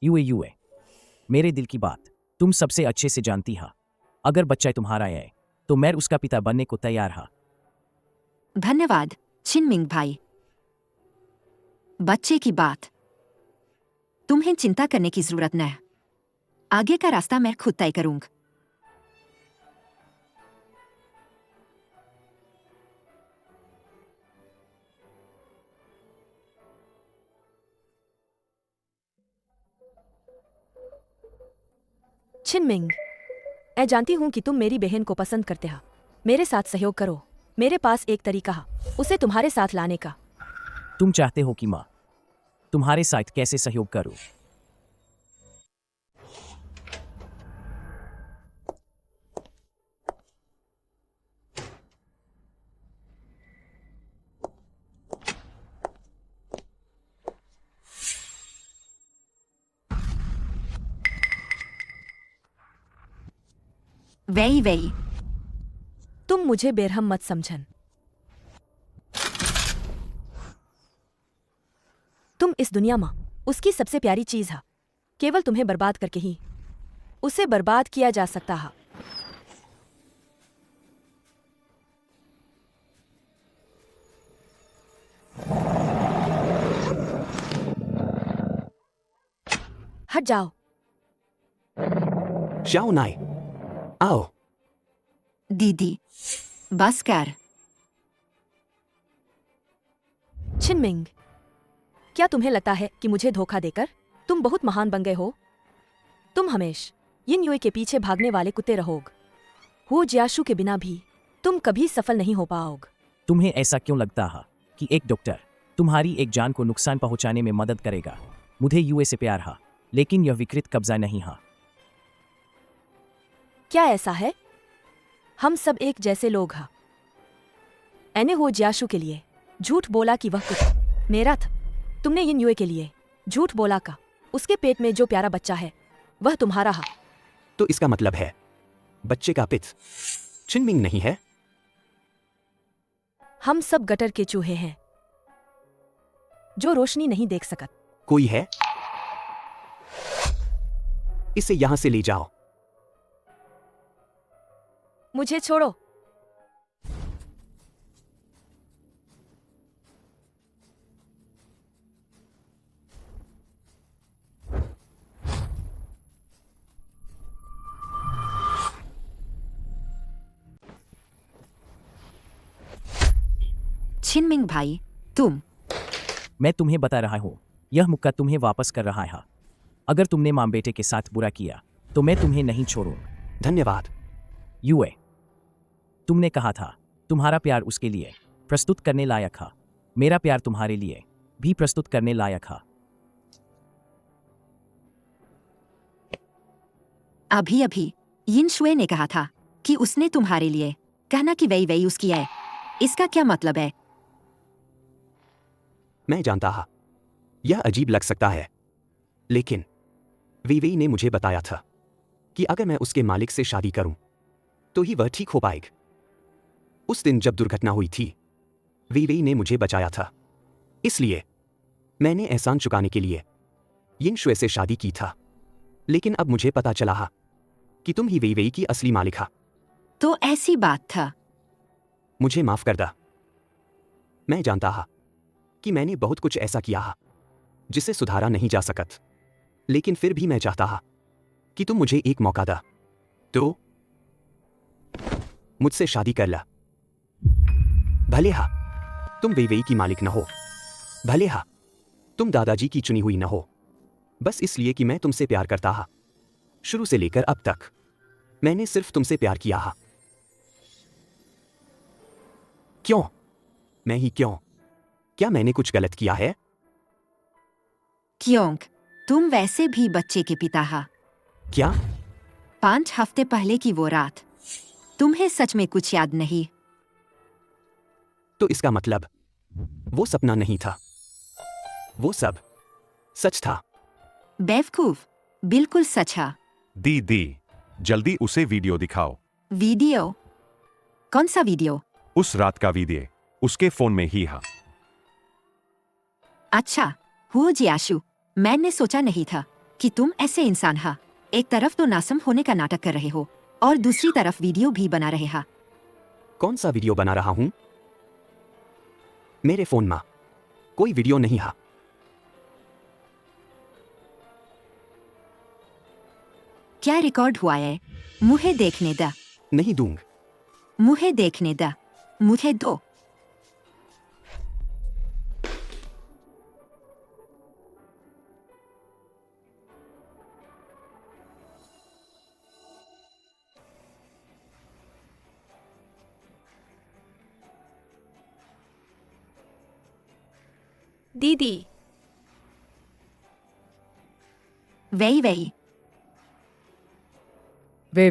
युए, मेरे दिल की बात तुम सबसे अच्छे से जानती हा। अगर बच्चा तुम्हारा है तो मैं उसका पिता बनने को तैयार हा। धन्यवाद छिनमिंग भाई। बच्चे की बात तुम्हें चिंता करने की जरूरत नहीं। आगे का रास्ता मैं खुद तय करूंगा। छिनमिंग, मैं जानती हूं कि तुम मेरी बहन को पसंद करते हो। मेरे साथ सहयोग करो। मेरे पास एक तरीका है उसे तुम्हारे साथ लाने का। तुम चाहते हो कि माँ तुम्हारे साथ कैसे सहयोग करूं? वही तुम मुझे बेरहम मत समझन। तुम इस दुनिया में उसकी सबसे प्यारी चीज है। केवल तुम्हें बर्बाद करके ही उसे बर्बाद किया जा सकता है। हट जाओ। शाओ नाई, आओ। दीदी, बस कर। छिनमिंग, क्या तुम्हें लगता है कि मुझे धोखा देकर तुम बहुत महान बन गए हो? तुम हमेशा यिन युए के पीछे भागने वाले कुत्ते रहोगे। हो जियाशु के बिना भी तुम कभी सफल नहीं हो पाओगे। तुम्हें ऐसा क्यों लगता है कि एक डॉक्टर तुम्हारी एक जान को नुकसान पहुंचाने में मदद करेगा? मुझे युए से प्यार है, लेकिन यह विकृत कब्जा नहीं है। क्या ऐसा है? हम सब एक जैसे लोग हैं। एने हो जियाशु के लिए झूठ बोला कि वह कुछ मेरा था। तुमने यिन युए के लिए झूठ बोला का उसके पेट में जो प्यारा बच्चा है वह तुम्हारा है। तो इसका मतलब है बच्चे का पिता छिनमिंग नहीं है? हम सब गटर के चूहे हैं जो रोशनी नहीं देख सकत। कोई है? इसे यहां से ले जाओ। मुझे छोड़ो। छिनमिंग भाई, तुम। मैं तुम्हें बता रहा हूँ, यह मुक्का तुम्हें वापस कर रहा है। अगर तुमने माम बेटे के साथ बुरा किया तो मैं तुम्हें नहीं छोड़ूंगा। धन्यवाद। यूए, तुमने कहा था तुम्हारा प्यार उसके लिए प्रस्तुत करने लायक है। मेरा प्यार तुम्हारे लिए भी प्रस्तुत करने लायक है। अभी अभी यिन शुए ने कहा था कि उसने तुम्हारे लिए कहना कि वही वही उसकी है। इसका क्या मतलब है? मैं जानता हा, यह अजीब लग सकता है, लेकिन वीवी ने मुझे बताया था कि अगर मैं उसके मालिक से शादी करूं तो ही वह ठीक हो पाएगा। उस दिन जब दुर्घटना हुई थी, वीवी ने मुझे बचाया था, इसलिए मैंने एहसान चुकाने के लिए यिन शुए से शादी की था। लेकिन अब मुझे पता चला हा कि तुम ही वीवी की असली मालिक हा। तो ऐसी बात था। मुझे माफ कर दा। मैं जानता हा कि मैंने बहुत कुछ ऐसा किया हा जिसे सुधारा नहीं जा सकत, लेकिन फिर भी मैं चाहता हा कि तुम मुझे एक मौका दा, तो मुझसे शादी कर ला। भले हा तुम वेवेई की मालिक न हो, भले हा तुम दादाजी की चुनी हुई न हो, बस इसलिए कि मैं तुमसे प्यार करता हा। शुरू से लेकर अब तक मैंने सिर्फ तुमसे प्यार किया हा। क्यों? मैं ही क्यों? क्या मैंने कुछ गलत किया है? क्योंक तुम वैसे भी बच्चे के पिता हा। क्या? 5 हफ्ते पहले की वो रात, तुम्हें सच में कुछ याद नहीं? तो इसका मतलब वो सपना नहीं था, वो सब सच था। बेवकूफ, बिल्कुल सच है। दीदी, जल्दी उसे वीडियो दिखाओ। वीडियो? कौन सा वीडियो? उस रात का वीडियो उसके फोन में ही है। अच्छा, हुओ जियाशु, मैंने सोचा नहीं था कि तुम ऐसे इंसान हा। एक तरफ तो नासम होने का नाटक कर रहे हो और दूसरी तरफ वीडियो भी बना रहे हा। कौन सा वीडियो बना रहा हूं? मेरे फोन में कोई वीडियो नहीं है। क्या रिकॉर्ड हुआ है? मुझे देखने दा। नहीं दूंगा। मुझे देखने दा, मुझे दो। दीदी, वही वही। वे